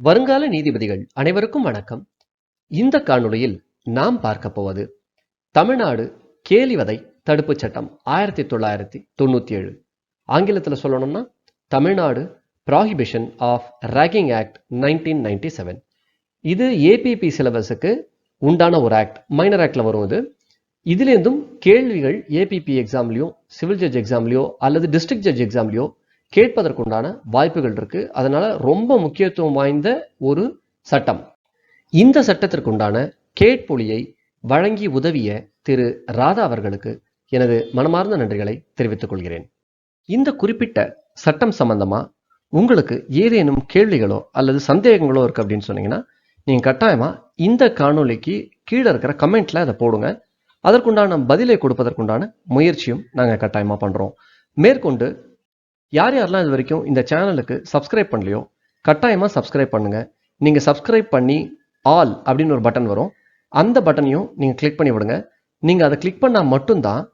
வருங்கால நீதிபதிகள் அனைவருக்கும் வணக்கம். இந்த காணொளியில் நாம் பார்க்க போவது தமிழ்நாடு கேலிவதை தடுப்புச் சட்டம் 1997. ஆங்கிலத்தில் சொல்லணும்னா Tamil Nadu prohibition of ragging act 1997. இது ஏபிபி சிலபஸுக்கு உண்டான ஒரு ஆக்ட், மைனர் ஆக்டில் வரும். இதுலேருந்தும் கேள்விகள் ஏபிபி எக்ஸாம்லையோ சிவில் ஜட்ஜ் எக்ஸாம்லையோ அல்லது டிஸ்ட்ரிக்ட் ஜட்ஜ் எக்ஸாம்லையோ கேட்பதற்குண்டான வாய்ப்புகள் இருக்கு. அதனால ரொம்ப முக்கியத்துவம் வாய்ந்த ஒரு சட்டம். இந்த சட்டத்திற்குண்டான கேட்பொழியை வழங்கி உதவிய திரு ராதா அவர்களுக்கு எனது மனமார்ந்த நன்றிகளை தெரிவித்துக் கொள்கிறேன். இந்த குறிப்பிட்ட சட்டம் சம்பந்தமா உங்களுக்கு ஏதேனும் கேள்விகளோ அல்லது சந்தேகங்களோ இருக்கு அப்படின்னு சொன்னீங்கன்னா நீங்க கட்டாயமா இந்த காணொளிக்கு கீழே இருக்கிற கமெண்ட்ல அதை போடுங்க. அதற்குண்டான பதிலை கொடுப்பதற்குண்டான முயற்சியும் நாங்கள் கட்டாயமா பண்றோம். மேற்கொண்டு யார் யாரெல்லாம் இது வரைக்கும் இந்த சேனலுக்கு சப்ஸ்கிரைப் பண்ணலையோ கட்டாயமா சப்ஸ்கிரைப் பண்ணுங்க. நீங்க சப்ஸ்கிரைப் பண்ணி ஆல் அப்படின்னு ஒரு பட்டன் வரும், அந்த பட்டனையும் நீங்க கிளிக் பண்ணி விடுங்க. நீங்க அதை கிளிக் பண்ணா மட்டும்தான்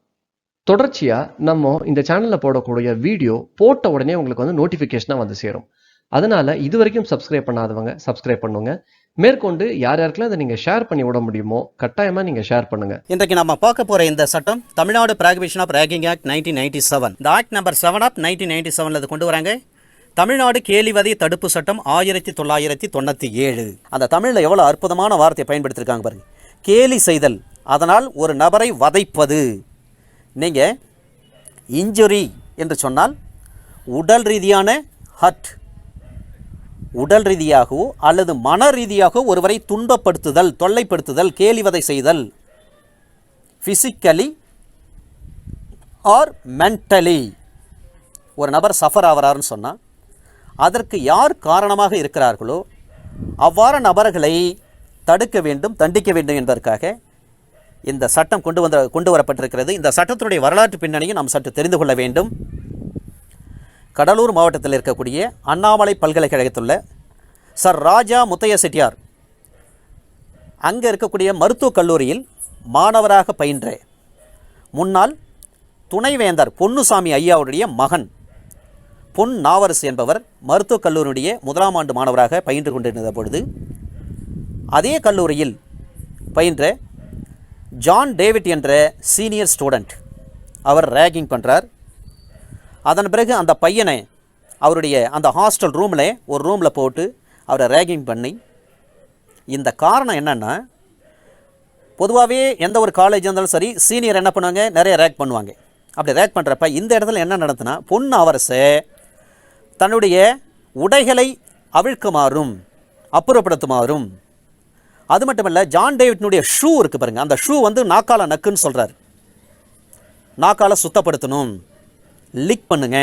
தொடர்ச்சியா நம்ம இந்த சேனல்ல போடக்கூடிய வீடியோ போட்ட உடனே உங்களுக்கு நோட்டிபிகேஷனா வந்து சேரும். அதனால இது வரைக்கும் சப்ஸ்கிரைப் பண்ணாதவங்க சப்ஸ்கிரைப் பண்ணுங்க. மேற்கொண்டு யார் யாருக்கெல்லாம் அதை நீங்க ஷேர் பண்ணி விட முடியுமோ கட்டாயமா நீங்க ஷேர் பண்ணுங்க. இன்றைக்கு நம்ம பார்க்க போற இந்த சட்டம் Tamil Nadu prohibition of ragging act 1997. இந்த ஆக்ட் நம்பர் 7 ஆஃப் 1997 கொண்டு வராங்க. தமிழ்நாடு கேலிவதை தடுப்பு சட்டம் 1997. அந்த தமிழ்ல எவ்வளவு அற்புதமான வார்த்தையை பயன்படுத்திருக்காங்க பாருங்க. கேலி செய்தல், அதனால் ஒரு நபரை வதைப்பது. நீங்க இன்ஜுரி என்று சொன்னால் உடல் ரீதியான ஹர்ட், உடல் ரீதியாகவோ அல்லது மன ரீதியாகவோ ஒருவரை துன்பப்படுத்துதல், தொல்லைப்படுத்துதல், கேலிவதை செய்தல். பிசிக்கலி ஆர் மென்டலி ஒரு நபர் சஃபர் ஆகிறாருன்னு சொன்னால் அதற்கு யார் காரணமாக இருக்கிறார்களோ அவ்வாறு நபர்களை தடுக்க வேண்டும், தண்டிக்க வேண்டும் என்பதற்காக இந்த சட்டம் கொண்டு வரப்பட்டிருக்கிறது. இந்த சட்டத்தினுடைய வரலாற்று பின்னணியை நாம் சற்று தெரிந்து கொள்ள வேண்டும். கடலூர் மாவட்டத்தில் இருக்கக்கூடிய அண்ணாமலை பல்கலைக்கழகத்தில் உள்ள சர் ராஜா முத்தைய செட்டியார் அங்கே இருக்கக்கூடிய மருத்துவக் கல்லூரியில் மாணவராக பயின்ற முன்னாள் துணைவேந்தர் பொன்னுசாமி ஐயாவுடைய மகன் பொன் நாவரசு என்பவர் மருத்துவக் கல்லூரியுடைய 1ஆம் ஆண்டு மாணவராக பயின்று கொண்டிருந்த பொழுது அதே கல்லூரியில் பயின்ற ஜான் டேவிட் என்ற சீனியர் ஸ்டூடெண்ட் அவர் ரேகிங் பண்ணுறார். அதன் பிறகு அந்த பையனை அவருடைய அந்த ஹாஸ்டல் ஒரு ரூமில் போட்டு அவரை ரேகிங் பண்ணி, இந்த காரணம் என்னென்னா பொதுவாகவே எந்த ஒரு காலேஜ் இருந்தாலும் சரி சீனியர் என்ன பண்ணுவாங்க, நிறைய ரேக் பண்ணுவாங்க. அப்படி ரேக் பண்ணுறப்ப இந்த இடத்துல என்ன நடந்துன்னா பொன் அவரசை தன்னுடைய உடைகளை அவிழ்க்குமாறும் அப்புறப்படுத்துமாறும், அது மட்டும் இல்லை ஜான் டேவிட்னுடைய ஷூ இருக்குது பாருங்கள், அந்த ஷூ நாக்கால நக்குன்னு சொல்கிறார். நாக்கால சுத்தப்படுத்தணும், லிக் பண்ணுங்க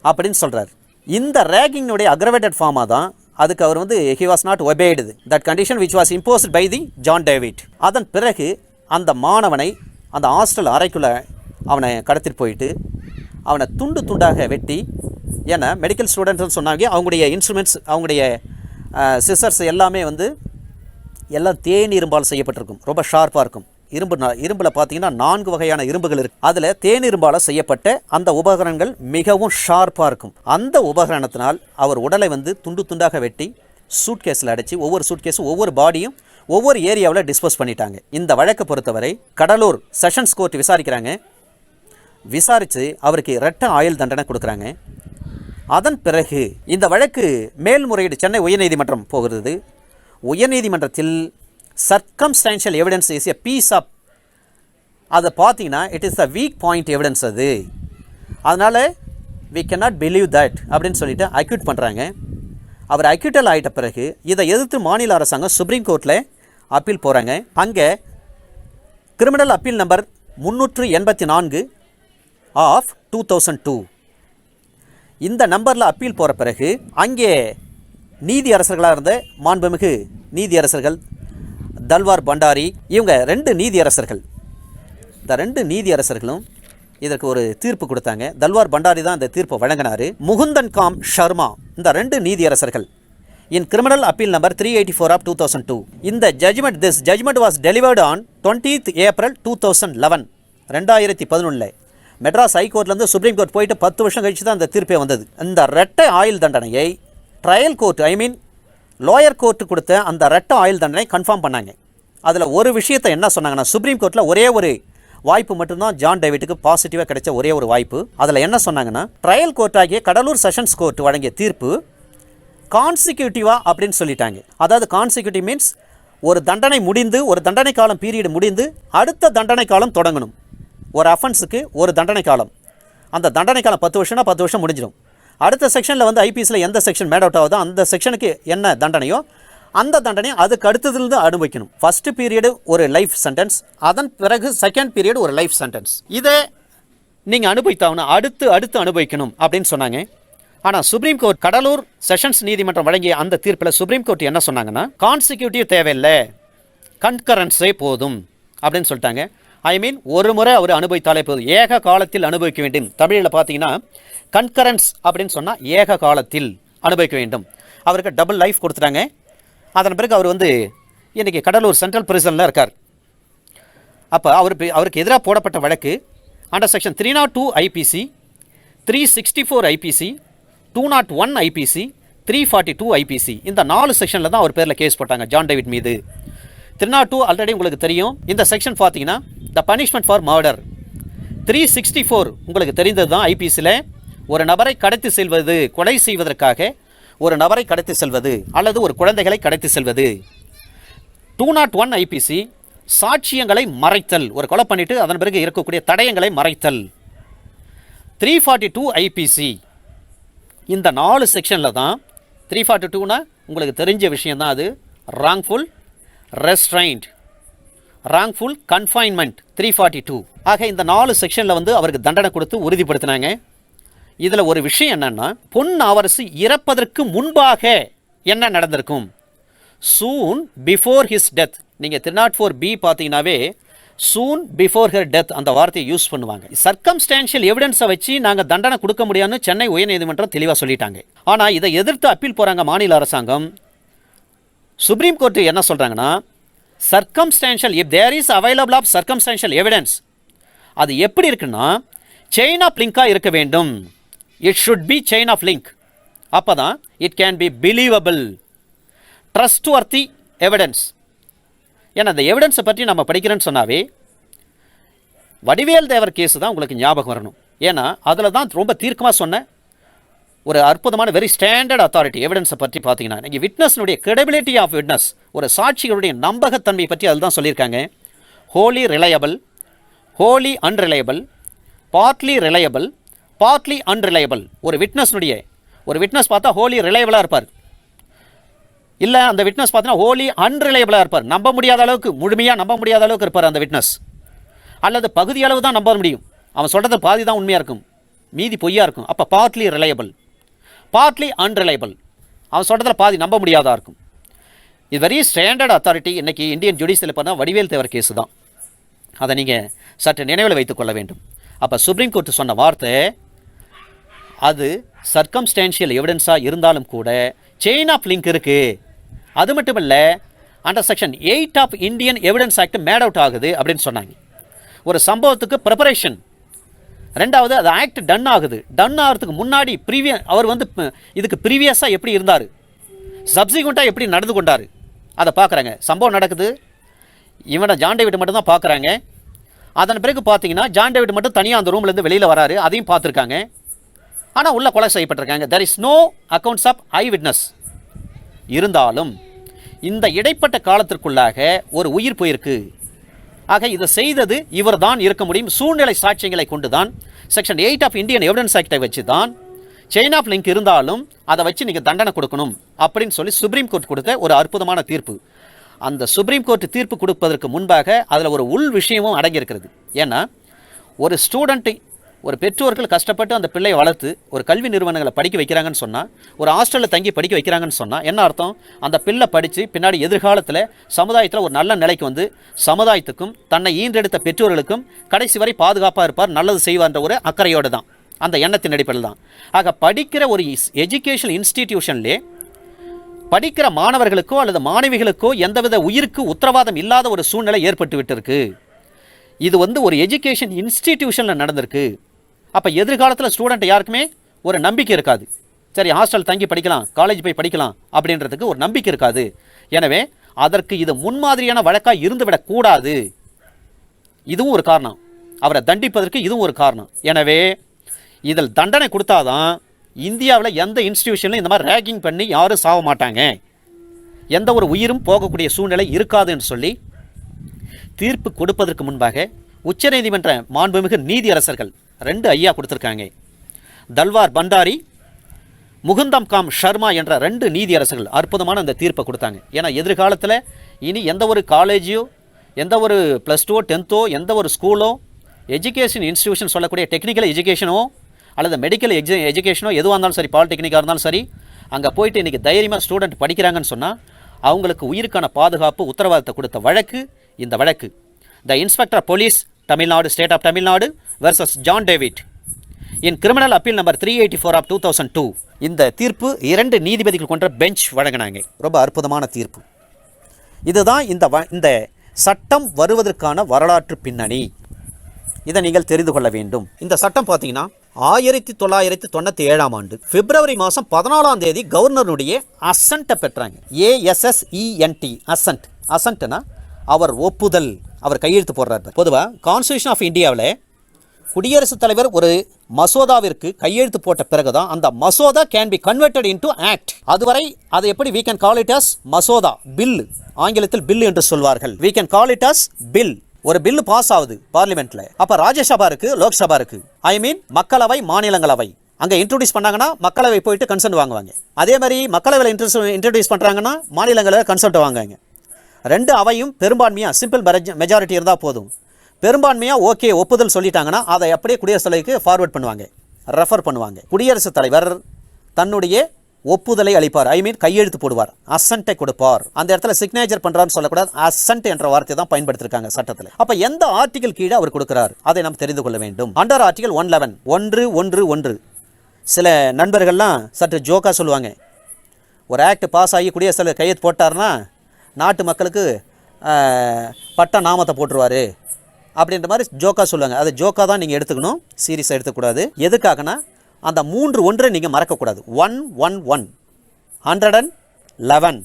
அப்படின்னு சொல்கிறார். இந்த ரேகிங்னுடைய அக்ரவேட்டட் ஃபார்மாக தான் அதுக்கு அவர் he was not obeyed that condition which was imposed by the John David. அதன் பிறகு அந்த மாணவனை அந்த ஹாஸ்டல் அறைக்குள்ளே அவனை கடத்திட்டு போயிட்டு அவனை துண்டு துண்டாக வெட்டி, ஏன்னா மெடிக்கல் ஸ்டூடெண்ட்ஸ்னு சொன்னாங்க, அவங்களுடைய இன்ஸ்ட்ருமெண்ட்ஸ், அவங்களுடைய சிசர்ஸ் எல்லாமே எல்லாம் தேன் இரும்பால் செய்யப்பட்டிருக்கும், ரொம்ப ஷார்ப்பாக இருக்கும். இரும்பில் பார்த்தீங்கன்னா 4 வகையான இரும்புகள் இருக்குது. அதில் தேன் இரும்பால் செய்யப்பட்ட அந்த உபகரணங்கள் மிகவும் ஷார்ப்பாக இருக்கும். அந்த உபகரணத்தினால் அவர் உடலை துண்டு துண்டாக வெட்டி சூட்கேஸில் அடைச்சி ஒவ்வொரு சூட்கேஸும் ஒவ்வொரு பாடியும் ஒவ்வொரு ஏரியாவில் டிஸ்போஸ் பண்ணிட்டாங்க. இந்த வழக்கை பொறுத்தவரை கடலூர் செஷன்ஸ் கோர்ட் விசாரிக்கிறாங்க. விசாரித்து அவருக்கு இரட்ட ஆயுள் தண்டனை கொடுக்குறாங்க. அதன் பிறகு இந்த வழக்கு மேல்முறையீடு சென்னை உயர்நீதிமன்றம் போகிறது. உயர்நீதிமன்றத்தில் circumstantial evidence is a piece of, அதை பார்த்தீங்கன்னா it is a weak point evidence. அதனால் வி கேனாட் பிலீவ் தட் அப்படின்னு சொல்லிட்டு அக்யூட் பண்ணுறாங்க. அவர் அக்யூட்டல் ஆகிட்ட பிறகு இதை எதிர்த்து மாநில அரசாங்கம் சுப்ரீம் கோர்ட்டில் அப்பீல் போகிறாங்க. அங்கே கிரிமினல் அப்பீல் நம்பர் 384 ஆஃப் 2002 இந்த நம்பரில் அப்பீல் போகிற பிறகு அங்கே நீதி அரசர்களாக இருந்த மாண்புமிகு நீதியரசர்கள் தல்வார் பண்டாரி, இவங்க 2 நீதியரசர்கள், இந்த 2 நீதியரசர்களும் இதற்கு ஒரு தீர்ப்பு கொடுத்தாங்க. தல்வார் பண்டாரி தான் இந்த தீர்ப்பை வழங்கினார். முகுந்தன் காம் ஷர்மா, இந்த 2 நீதியரசர்கள் இன் கிரிமினல் அப்பீல் நம்பர் 384 ஆஃப் 2002. இந்த judgment was delivered on 20th April 2011, 2011 Madras ஹைகோர்ட்லேருந்து சுப்ரீம் கோர்ட் போயிட்டு 10 வருஷம் கழிச்சு தான் அந்த தீர்ப்பே வந்தது. இந்த இரட்டை ஆயுள் தண்டனையை ட்ரையல் கோர்ட் லோயர் கோர்ட்டு கொடுத்த அந்த ரெட்ட ஆயுள் தண்டனை கன்ஃபார்ம் பண்ணாங்க. அதில் ஒரு விஷயத்தை என்ன சொன்னாங்கன்னா, சுப்ரீம் கோர்ட்டில் ஒரே ஒரு வாய்ப்பு மட்டும்தான் ஜான் டேவிட்டுக்கு பாசிட்டிவாக கிடைச்ச ஒரே ஒரு வாய்ப்பு. அதில் என்ன சொன்னாங்கன்னா, ட்ரையல் கோர்ட் ஆகிய கடலூர் செஷன்ஸ் கோர்ட் வழங்கிய தீர்ப்பு கான்சிக்யூட்டிவாக அப்படின்னு சொல்லிட்டாங்க. அதாவது கான்சிக்யூட்டிவ் மீன்ஸ் ஒரு தண்டனை முடிந்து, ஒரு தண்டனை காலம் பீரியட் முடிந்து அடுத்த தண்டனை காலம் தொடங்கணும். ஒரு அஃபென்ஸுக்கு ஒரு தண்டனை காலம், அந்த தண்டனை காலம் 10 வருஷம்னா 10 வருஷம் முடிஞ்சிடும். அடுத்த செக்ஷனில் வந்து ஐபிஎஸ்சில் எந்த செக்ஷன் மேட் அவுட் ஆகுதோ அந்த செக்ஷனுக்கு என்ன தண்டனையோ அந்த தண்டனையை அதுக்கு அடுத்ததுலேருந்து அனுபவிக்கணும். ஃபஸ்ட்டு பீரியடு ஒரு லைஃப் சென்டென்ஸ், அதன் பிறகு செகண்ட் பீரியடு ஒரு லைஃப் சென்டென்ஸ். இதை நீங்கள் அனுபவித்தாங்கன்னா அடுத்து அனுபவிக்கணும் அப்படின்னு சொன்னாங்க. ஆனால் சுப்ரீம் கோர்ட் கடலூர் செஷன்ஸ் நீதிமன்றம் வழங்கிய அந்த தீர்ப்பில் சுப்ரீம் கோர்ட் என்ன சொன்னாங்கன்னா, கான்சிக்யூட்டிவ் தேவையில்லை, கன்கரன்ஸே போதும் அப்படின்னு சொல்லிட்டாங்க. ஐ மீன் ஒரு முறை அவர் அனுபவித்தாலே போதும், ஏக காலத்தில் அனுபவிக்க வேண்டும். தமிழில் பார்த்தீங்கன்னா கன்கரன்ஸ் அப்படின்னு சொன்னால் ஏக காலத்தில் அனுபவிக்க வேண்டும். அவருக்கு டபுள் லைஃப் கொடுத்துட்டாங்க. அதன் பிறகு அவர் வந்து இன்றைக்கி கடலூர் சென்ட்ரல் பிரிசனில் இருக்கார். அப்போ அவருக்கு எதிராக போடப்பட்ட வழக்கு under section 302 IPC, 364 IPC, 201 IPC, 342 IPC, இந்த 4 செக்ஷனில் தான் அவர் பேரில் கேஸ் போட்டாங்க ஜான் டேவிட் மீது. 302 ஆல்ரெடி உங்களுக்கு தெரியும். இந்த செக்ஷன் பார்த்தீங்கன்னா த பனிஷ்மெண்ட் ஃபார் மர்டர். 364 உங்களுக்கு தெரிந்தது தான். ஐபிசியில் ஒரு நபரை கடத்தி செல்வது, கொலை செய்வதற்காக ஒரு நபரை கடத்தி செல்வது அல்லது ஒரு குழந்தைகளை கடத்தி செல்வது. 201 ஐபிசி சாட்சியங்களை மறைத்தல், ஒரு கொலை பண்ணிட்டு அதன் பிறகு இருக்கக்கூடிய தடயங்களை மறைத்தல். 342 ஐபிசி இந்த 4 செக்ஷனில் தான். 342னா உங்களுக்கு தெரிஞ்ச விஷயம் தான், அது ராங்ஃபுல் ரெஸ்ட்ரைண்ட், ராங்ஃபுல் கன்ஃபைன்மெண்ட். 342 ஆக இந்த 4 செக்ஷனில் வந்து அவருக்கு தண்டனை கொடுத்து உறுதிப்படுத்தினாங்க. இதில் ஒரு விஷயம் என்னன்னா, பொன் அவரசு இறப்பதற்கு முன்பாக என்ன நடந்திருக்கும், சூன் பிஃபோர் ஹிஸ் டெத். நீங்கள் 304B பார்த்தீங்கன்னாவே சூன் பிஃபோர் ஹர் டெத் அந்த வார்த்தையை யூஸ் பண்ணுவாங்க. சர்க்கம்ஸ்டான்ஷியல் எவிடன்ஸை வச்சு நாங்கள் தண்டனை கொடுக்க முடியாதுன்னு சென்னை உயர்நீதிமன்றம் தெளிவாக சொல்லிட்டாங்க. ஆனால் இதை எதிர்த்து அப்பீல் போகிறாங்க மாநில அரசாங்கம். சுப்ரீம் கோர்ட்டு என்ன சொல்கிறாங்கன்னா, circumstantial if there is available of circumstantial evidence, அது எப்படி இருக்குன்னா செயின் ஆஃப் லிங்காக இருக்க வேண்டும். It should be chain of link. அப்போ தான் it can be believable, trustworthy evidence. ஏன்னா அந்த எவிடன்ஸை பற்றி நம்ம படிக்கிறேன்னு சொன்னாவே வடிவேல் தேவர் கேஸு தான் உங்களுக்கு ஞாபகம் வரணும். ஏன்னா அதில் தான் ரொம்ப தீர்க்கமாக சொன்ன ஒரு அற்புதமான வெரி ஸ்டாண்டர்ட் அத்தாரிட்டி எவிடன்ஸை பற்றி பார்த்தீங்கன்னா, நீங்கள் விட்னஸ்னுடைய கிரெடிபிலிட்டி ஆஃப் விட்னஸ், ஒரு சாட்சிகளுடைய நம்பகத்தன்மை பற்றி அதில் தான் சொல்லியிருக்காங்க. Wholly reliable, wholly unreliable, partly reliable, partly unreliable. ஒரு விட்னஸ் பார்த்தா ஹோலி ரிலையபிளாக இருப்பார், இல்லை அந்த விட்னஸ் பார்த்தீங்கன்னா ஹோலி அன்ரிலையபிளாக இருப்பார். நம்ப முடியாத அளவுக்கு, முழுமையாக நம்ப முடியாத அளவுக்கு இருப்பார் அந்த விட்னஸ். அல்லது பகுதி அளவு தான் நம்ப முடியும், அவன் சொல்கிறது பாதி தான் உண்மையாக இருக்கும், மீதி பொய்யா இருக்கும். அப்போ பார்ட்லி ரிலையபிள், பார்ட்லி அன்ரிலையபிள், அவன் சொல்கிறதுல பாதி நம்ப முடியாதா இருக்கும். இது வெரி ஸ்டாண்டர்ட் அத்தாரிட்டி. இன்றைக்கி இந்தியன் ஜுடிஷியல் பண்ணால் வடிவேல் தேவர் கேஸு தான். அதை நீங்கள் சற்று நினைவில் வைத்துக்கொள்ள வேண்டும். அப்போ சுப்ரீம் கோர்ட்டு சொன்ன வார்த்தை, அது சர்க்கம்ஸ்டான்ஷியல் எவிடன்ஸாக இருந்தாலும் கூட செயின் ஆஃப் லிங்க் இருக்குது. அது மட்டும் இல்லை, under section 8 of Indian evidence act made out ஆகுது அப்படின்னு சொன்னாங்க. ஒரு சம்பவத்துக்கு ப்ரிப்பரேஷன், ரெண்டாவது அது ஆக்ட் டன் ஆகுது. டன் ஆகிறதுக்கு முன்னாடி அவர் வந்து இதுக்கு ப்ரீவியஸாக எப்படி இருந்தார், சப்சிக்வெண்ட்டாக எப்படி நடந்து கொண்டார், அதை பார்க்குறாங்க. சம்பவம் நடக்குது, இவனை ஜான் டேவிட் மட்டும் தான் பார்க்குறாங்க. அதன் பிறகு பார்த்தீங்கன்னா ஜான் டேவிட் மட்டும் தனியாக அந்த ரூம்லேருந்து வெளியில் வராரு, அதையும் பார்த்துருக்காங்க. ஆனால் உள்ள கொலை செய்யப்பட்டிருக்காங்க. There is no accounts of eyewitness. இருந்தாலும் இந்த இடைப்பட்ட காலத்திற்குள்ளாக ஒரு உயிர் போயிருக்கு. ஆக இதை செய்தது இவர் தான் இருக்க முடியும். சூழ்நிலை சாட்சியங்களை கொண்டு தான் செக்ஷன் 8 ஆஃப் இந்தியன் எவிடன்ஸ் ஆக்டை வச்சு தான் செயின் ஆஃப் லிங்க் இருந்தாலும் அதை வச்சு நீங்கள் தண்டனை கொடுக்கணும் அப்படின்னு சொல்லி சுப்ரீம் கோர்ட் கொடுத்த ஒரு அற்புதமான தீர்ப்பு. அந்த சுப்ரீம் கோர்ட் தீர்ப்பு கொடுப்பதற்கு முன்பாக அதில் ஒரு உள் விஷயமும் அடங்கியிருக்கிறது. ஏன்னா ஒரு ஸ்டூடெண்ட்டை, ஒரு பெற்றோர்கள் கஷ்டப்பட்டு அந்த பிள்ளையை வளர்த்து ஒரு கல்வி நிறுவனங்களை படிக்க வைக்கிறாங்கன்னு சொன்னால், ஒரு ஹாஸ்டலில் தங்கி படிக்க வைக்கிறாங்கன்னு சொன்னால் என்ன அர்த்தம், அந்த பிள்ளை படித்து பின்னாடி எதிர்காலத்தில் சமுதாயத்தில் ஒரு நல்ல நிலைக்கு வந்து சமுதாயத்துக்கும் தன்னை ஈன்றெடுத்த பெற்றோர்களுக்கும் கடைசி வரை பாதுகாப்பாக இருப்பார், நல்லது செய்வார்ன்ற ஒரு அக்கறையோடு தான், அந்த எண்ணத்தின் அடிப்படையில் தான். ஆக படிக்கிற ஒரு எஜுகேஷன் இன்ஸ்டிடியூஷன்லே படிக்கிற மாணவர்களுக்கோ அல்லது மாணவிகளுக்கோ எந்தவித உயிருக்கு உத்தரவாதம் இல்லாத ஒரு சூழ்நிலை ஏற்பட்டு விட்டிருக்கு. இது வந்து ஒரு எஜுகேஷன் இன்ஸ்டிடியூஷனில் நடந்திருக்கு. அப்போ எதிர்காலத்தில் ஸ்டூடெண்ட் யாருக்குமே ஒரு நம்பிக்கை இருக்காது. சரி ஹாஸ்டல் தங்கி படிக்கலாம், காலேஜ் போய் படிக்கலாம் அப்படின்றதுக்கு ஒரு நம்பிக்கை இருக்காது. எனவே அதற்கு இது முன்மாதிரியான வழக்காக இருந்துவிடக்கூடாது. இதுவும் ஒரு காரணம். அவரை தண்டிப்பதற்கு இதுவும் ஒரு காரணம். எனவே இதில் தண்டனை கொடுத்தாதான் இந்தியாவில் எந்த இன்ஸ்டிடியூஷன்லையும் இந்த மாதிரி ரேக்கிங் பண்ணி யாரும் சாக மாட்டாங்க, எந்த ஒரு உயிரும் போகக்கூடிய சூழ்நிலை இருக்காதுன்னு சொல்லி தீர்ப்பு கொடுப்பதற்கு முன்பாக உச்சநீதிமன்ற மாண்புமிகு நீதியரசர்கள் 2 ஐயா கொடுத்துருக்காங்க. தல்வார் பண்டாரி, முகுந்தம் காம் ஷர்மா என்ற 2 நீதியரசர்கள் அற்புதமான அந்த தீர்ப்பை கொடுத்தாங்க. ஏன்னா எதிர்காலத்தில் இனி எந்த ஒரு காலேஜோ, எந்த ஒரு +2 10 எந்த ஒரு ஸ்கூலோ, எஜுகேஷன் இன்ஸ்டிடியூஷன் சொல்லக்கூடிய டெக்னிக்கல் எஜுகேஷனோ அல்லது மெடிக்கல் எஜுகேஷனோ எதுவாக இருந்தாலும் சரி, பாலிடெக்னிக்காக இருந்தாலும் சரி, அங்கே போயிட்டு இன்றைக்கி தைரியமாக ஸ்டூடெண்ட் படிக்கிறாங்கன்னு சொன்னால் அவங்களுக்கு உயிருக்கான பாதுகாப்பு உத்தரவாதத்தை கொடுத்த வழக்கு இந்த வழக்கு. The inspector police Tamil Nadu, state of Tamil Nadu versus John David in criminal appeal number 384 of 2002. இந்த தீர்ப்பு 2 நீதிபதிகள் கொண்ட பெஞ்ச் வழங்கினாங்க. ரொம்ப அற்புதமான தீர்ப்பு. இதுதான் இந்த சட்டம் வருவதற்கான வரலாற்று பின்னணி. இதை நீங்கள் தெரிந்து கொள்ள வேண்டும். இந்த சட்டம் பார்த்தீங்கன்னா 1997ஆம் ஆண்டு பிப்ரவரி மாதம் 14ஆம் தேதி கவர்னருடைய அசன்ட்டை பெற்றாங்க. ASSENT அசன்ட். அசன்ட்னா அவர் ஒப்புதல், அவர் கையெழுத்து போடுறாரு. பொதுவாக கான்ஸ்டியூஷன் ஆஃப் இந்தியாவில் குடியரசுத் தலைவர் ஒரு மசோதாவிற்கு கையெழுத்து போட்ட பிறகுதான் அந்த மசோதா can be converted into act. அதுவரை அதை எப்படி we can call it as மசோதா, பில், ஆங்கிலத்தில் பில் என்று சொல்வார்கள். we can call it as bill. ஒரு பில் பாஸ் ஆகுது பார்லிமெண்ட்ல, அப்ப ராஜ்யசபா இருக்கு, லோக்சபா இருக்கு, ஐ மீன் மக்களவை, மாநிலங்களவை. அங்க இன்ட்ரோடியூஸ் பண்ணாங்கன்னா மக்களவை போயிட்டு கன்சென்ட் வாங்குவாங்க. அதே மாதிரி மக்களவையில் இன்ட்ரோடியூஸ் பண்றாங்கன்னா மாநிலங்களவை கன்சென்ட் வாங்குவாங்க. 2 அவையும் பெரும்பான்மையா சிம்பிள் மெஜாரிட்டி இருந்தால் போதும். பெரும்பான்மையா ஓகே ஒப்புதல் சொல்லிட்டாங்கன்னா அதை அப்படியே குடியரசுத் தலைவருக்கு ஃபார்வர்ட் பண்ணுவாங்க, ரெஃபர் பண்ணுவாங்க. குடியரசுத் தலைவர் தன்னுடைய ஒப்புதலை அளிப்பார், ஐ மீன் கையெழுத்து போடுவார், அசன்ட்டை கொடுப்பார். அந்த இடத்துல சிக்னேச்சர் பண்றான்னு சொல்லக்கூடாது, அசன்ட் என்ற வார்த்தை தான் பயன்படுத்திருக்காங்க சட்டத்தில். அப்ப எந்த ஆர்டிகல் கீழே அவர் கொடுக்கிறார் அதை நாம் தெரிந்து கொள்ள வேண்டும். அண்டர் ஆர்டிகல் 111 சில நண்பர்கள்லாம் சற்று ஜோக்கா சொல்லுவாங்க, ஒரு ஆக்ட் பாஸ் ஆகி குடியரசுத் தலைவர் கையெழுத்து போட்டார்னா நாட்டு மக்களுக்கு பட்ட நாமத்தை போட்டுருவாரு அப்படின்ற மாதிரி ஜோக்கா சொல்லுவாங்க. அது ஜோக்கா தான் நீங்கள் எடுத்துக்கணும், சீரியஸாக எடுத்துக்கூடாது. எதுக்காகனா அந்த 3 ஒன்றை நீங்கள் மறக்கக்கூடாது. 111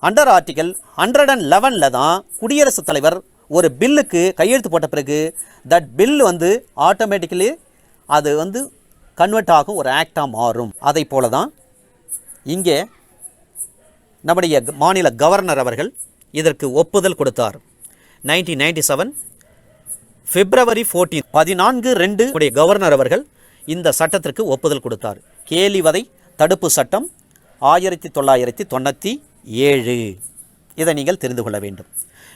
அண்டர் ஆர்டிகல் 111 தான் குடியரசுத் தலைவர் ஒரு பில்லுக்கு கையெழுத்து போட்ட பிறகு தட் பில் ஆட்டோமேட்டிக்கலி அது கன்வெர்ட் ஆகும், ஒரு ஆக்டாக மாறும். அதை போல தான் இங்கே நம்முடைய மாநில கவர்னர் அவர்கள் இதற்கு ஒப்புதல் கொடுத்தார். 1997 பிப்ரவரி 14 கவர்னர் அவர்கள் இந்த சட்டத்திற்கு ஒப்புதல் கொடுத்தார். கேலிவதை தடுப்பு சட்டம் 1997. இதை நீங்கள் தெரிந்து கொள்ள வேண்டும்.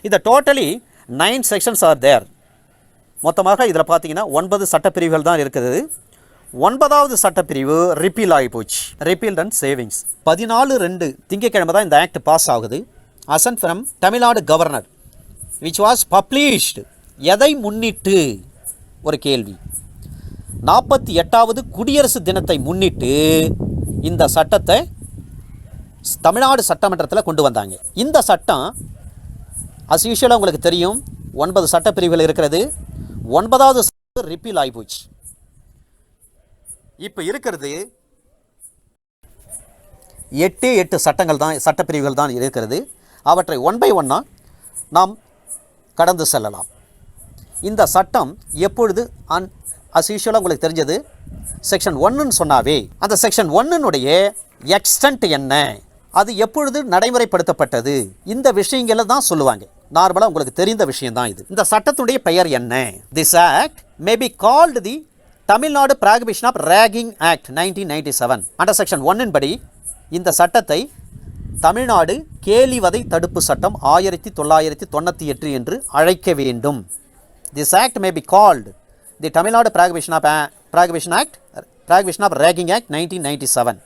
இந்த டோட்டலி 9 செக்ஷன்ஸ் ஆர் தேர். மொத்தமாக இதில் பார்த்தீங்கன்னா 9 சட்டப்பிரிவுகள் தான் இருக்குது. 9வது சட்டப்பிரிவு ரிப்பீல் ஆகி போச்சு, ரிப்பீல் அண்ட் சேவிங்ஸ். 14/2 திங்கட்கிழமை தான் இந்த ஆக்ட் பாஸ் ஆகுது. Assent from Tamil Nadu governor which was published. எதை முன்னிட்டு ஒரு கேள்வி. 48வது குடியரசு தினத்தை முன்னிட்டு இந்த சட்டத்தை தமிழ்நாடு சட்டமன்றத்தில் கொண்டு வந்தாங்க. இந்த சட்டம் அஸ் யூஷுவலாக உங்களுக்கு தெரியும் 9 சட்டப்பிரிவுகள் இருக்கிறது. 9வது ரிப்பீல் ஆகி போச்சு. இப்போ இருக்கிறது 8 சட்டங்கள் தான், சட்டப்பிரிவுகள் தான் இருக்கிறது. அவற்றை 1 by 1 நாம் கடந்து செல்லலாம். இந்த சட்டம் எப்பொழுது அஸ் யூஷுவலாக உங்களுக்கு தெரிஞ்சது செக்ஷன் 1ன்னு சொன்னாவே அந்த செக்ஷன் 1னுடைய எக்ஸ்டென்ட் என்ன, அது எப்பொழுது நடைமுறைப்படுத்தப்பட்டது, இந்த விஷயங்களை தான் சொல்லுவாங்க. நார்மலாக உங்களுக்கு தெரிந்த விஷயம் தான் இது. இந்த சட்டத்துடைய பெயர் என்ன? This act may be called the Tamil Nadu prohibition of ragging act 1997. Under section 1 படி இந்த சட்டத்தை தமிழ்நாடு கேலிவதை தடுப்பு சட்டம் 1998 என்று அழைக்க வேண்டும். This act may be called the Tamil Nadu prohibition of ragging act 1997.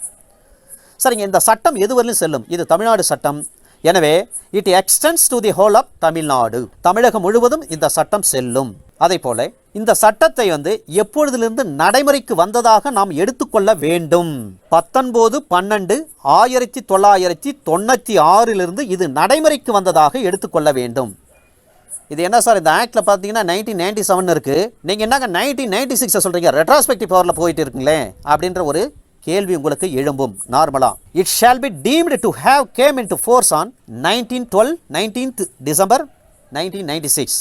சரிங்க, இந்த சட்டம் எதுவரையிலும் செல்லும்? இது தமிழ்நாடு சட்டம். எனவே it extends to the whole of Tamil Nadu. Tamilagam முழுவதும் இந்த சட்டம் செல்லும். அதே போல இந்த சட்டத்தை எப்பொழுதிலிருந்து நடைமுறைக்கு வந்ததாக நாம் எடுத்துக்கொள்ள வேண்டும்? 19/12/1996 இது நடைமுறைக்கு வந்ததாக எடுத்துக்கொள்ள வேண்டும். இது என்ன சார், இந்த ஆக்டில் பார்த்தீங்கன்னா 1997 இருக்குது, நீங்கள் என்னங்க 1996 சொல்கிறீங்க, ரெட்ராஸ்பெக்டிவ் பவரில் போயிட்டு இருக்குங்களே அப்படின்ற ஒரு கேள்வி உங்களுக்கு எழும்பும் நார்மலா. It shall be deemed to have game into force on 19th December 1996.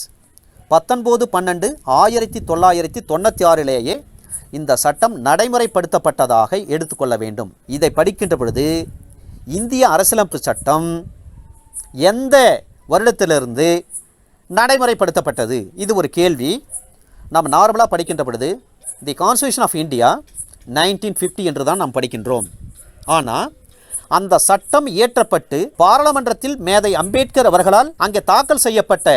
19/12/1996 இந்த சட்டம் நடைமுறைப்படுத்தப்பட்டதாக எடுத்துக்கொள்ள வேண்டும். இதை படிக்கின்ற பொழுது இந்திய அரசியலமைப்பு சட்டம் எந்த வருடத்திலிருந்து நடைமுறைப்படுத்தப்பட்டது? இது ஒரு கேள்வி. நாம் நார்மலாக படிக்கின்ற பொழுது தி கான்ஸ்டியூஷன் ஆஃப் இந்தியா 1950 என்று தான் நாம் படிக்கின்றோம். ஆனால் அந்த சட்டம் இயற்றப்பட்டு பாராளுமன்றத்தில் மேதை அம்பேத்கர் அவர்களால் அங்கே தாக்கல் செய்யப்பட்ட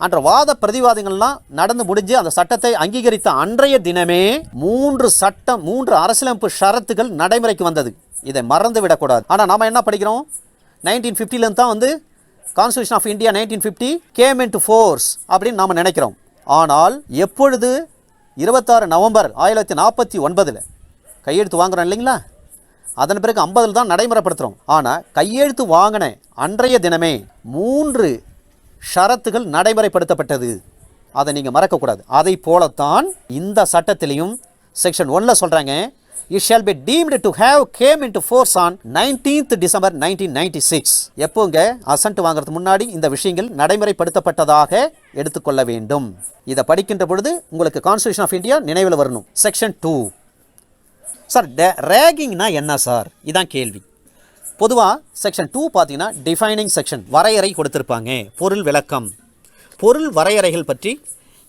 அன்ற வாத பிரதிவாதங்கள்லாம் நடந்து முடிஞ்சு அந்த சட்டத்தை அங்கீகரித்த அன்றைய தினமே 3 அரசியலமைப்பு ஷரத்துகள் நடைமுறைக்கு வந்தது. இதை மறந்து விடக்கூடாது. ஆனால் நாம் என்ன படிக்கிறோம்? 1950லேருந்து தான் வந்து constitution of India 1950 came into force அப்படின்னு நாம் நினைக்கிறோம். ஆனால் எப்பொழுது 26 நவம்பர் 1949 கையெழுத்து வாங்குறோம் இல்லைங்களா? அதன் பிறகு 50 தான் நடைமுறைப்படுத்துகிறோம். ஆனால் கையெழுத்து வாங்கின அன்றைய தினமே 3 ஷரத்துகள் நடைமுறைப்படுத்தப்பட்டது. அதை நீங்கள் மறக்கக்கூடாது. அதை போலத்தான் இந்த சட்டத்திலையும் செக்ஷன் 1ல் சொல்கிறாங்க, it shall be deemed to have game into force on 19th December 1996. எப்போங்க அசன்ட் வாங்குறதுக்கு முன்னாடி இந்த விஷயங்கள் நடைமுறைப்படுத்தப்பட்டதாக எடுத்துக்கொள்ள வேண்டும். இதை படிக்கின்ற பொழுது உங்களுக்கு கான்ஸ்டியூஷன் ஆஃப் இந்தியா நினைவில் வரணும். செக்ஷன் 2. சார் ரேகிங்னா என்ன சார்? இதான் கேள்வி. பொதுவாக செக்ஷன் 2 பார்த்தீங்கன்னா டிஃபைனிங் செக்ஷன், வரையறை கொடுத்துருப்பாங்க. பொருள் விளக்கம், பொருள் வரையறைகள் பற்றி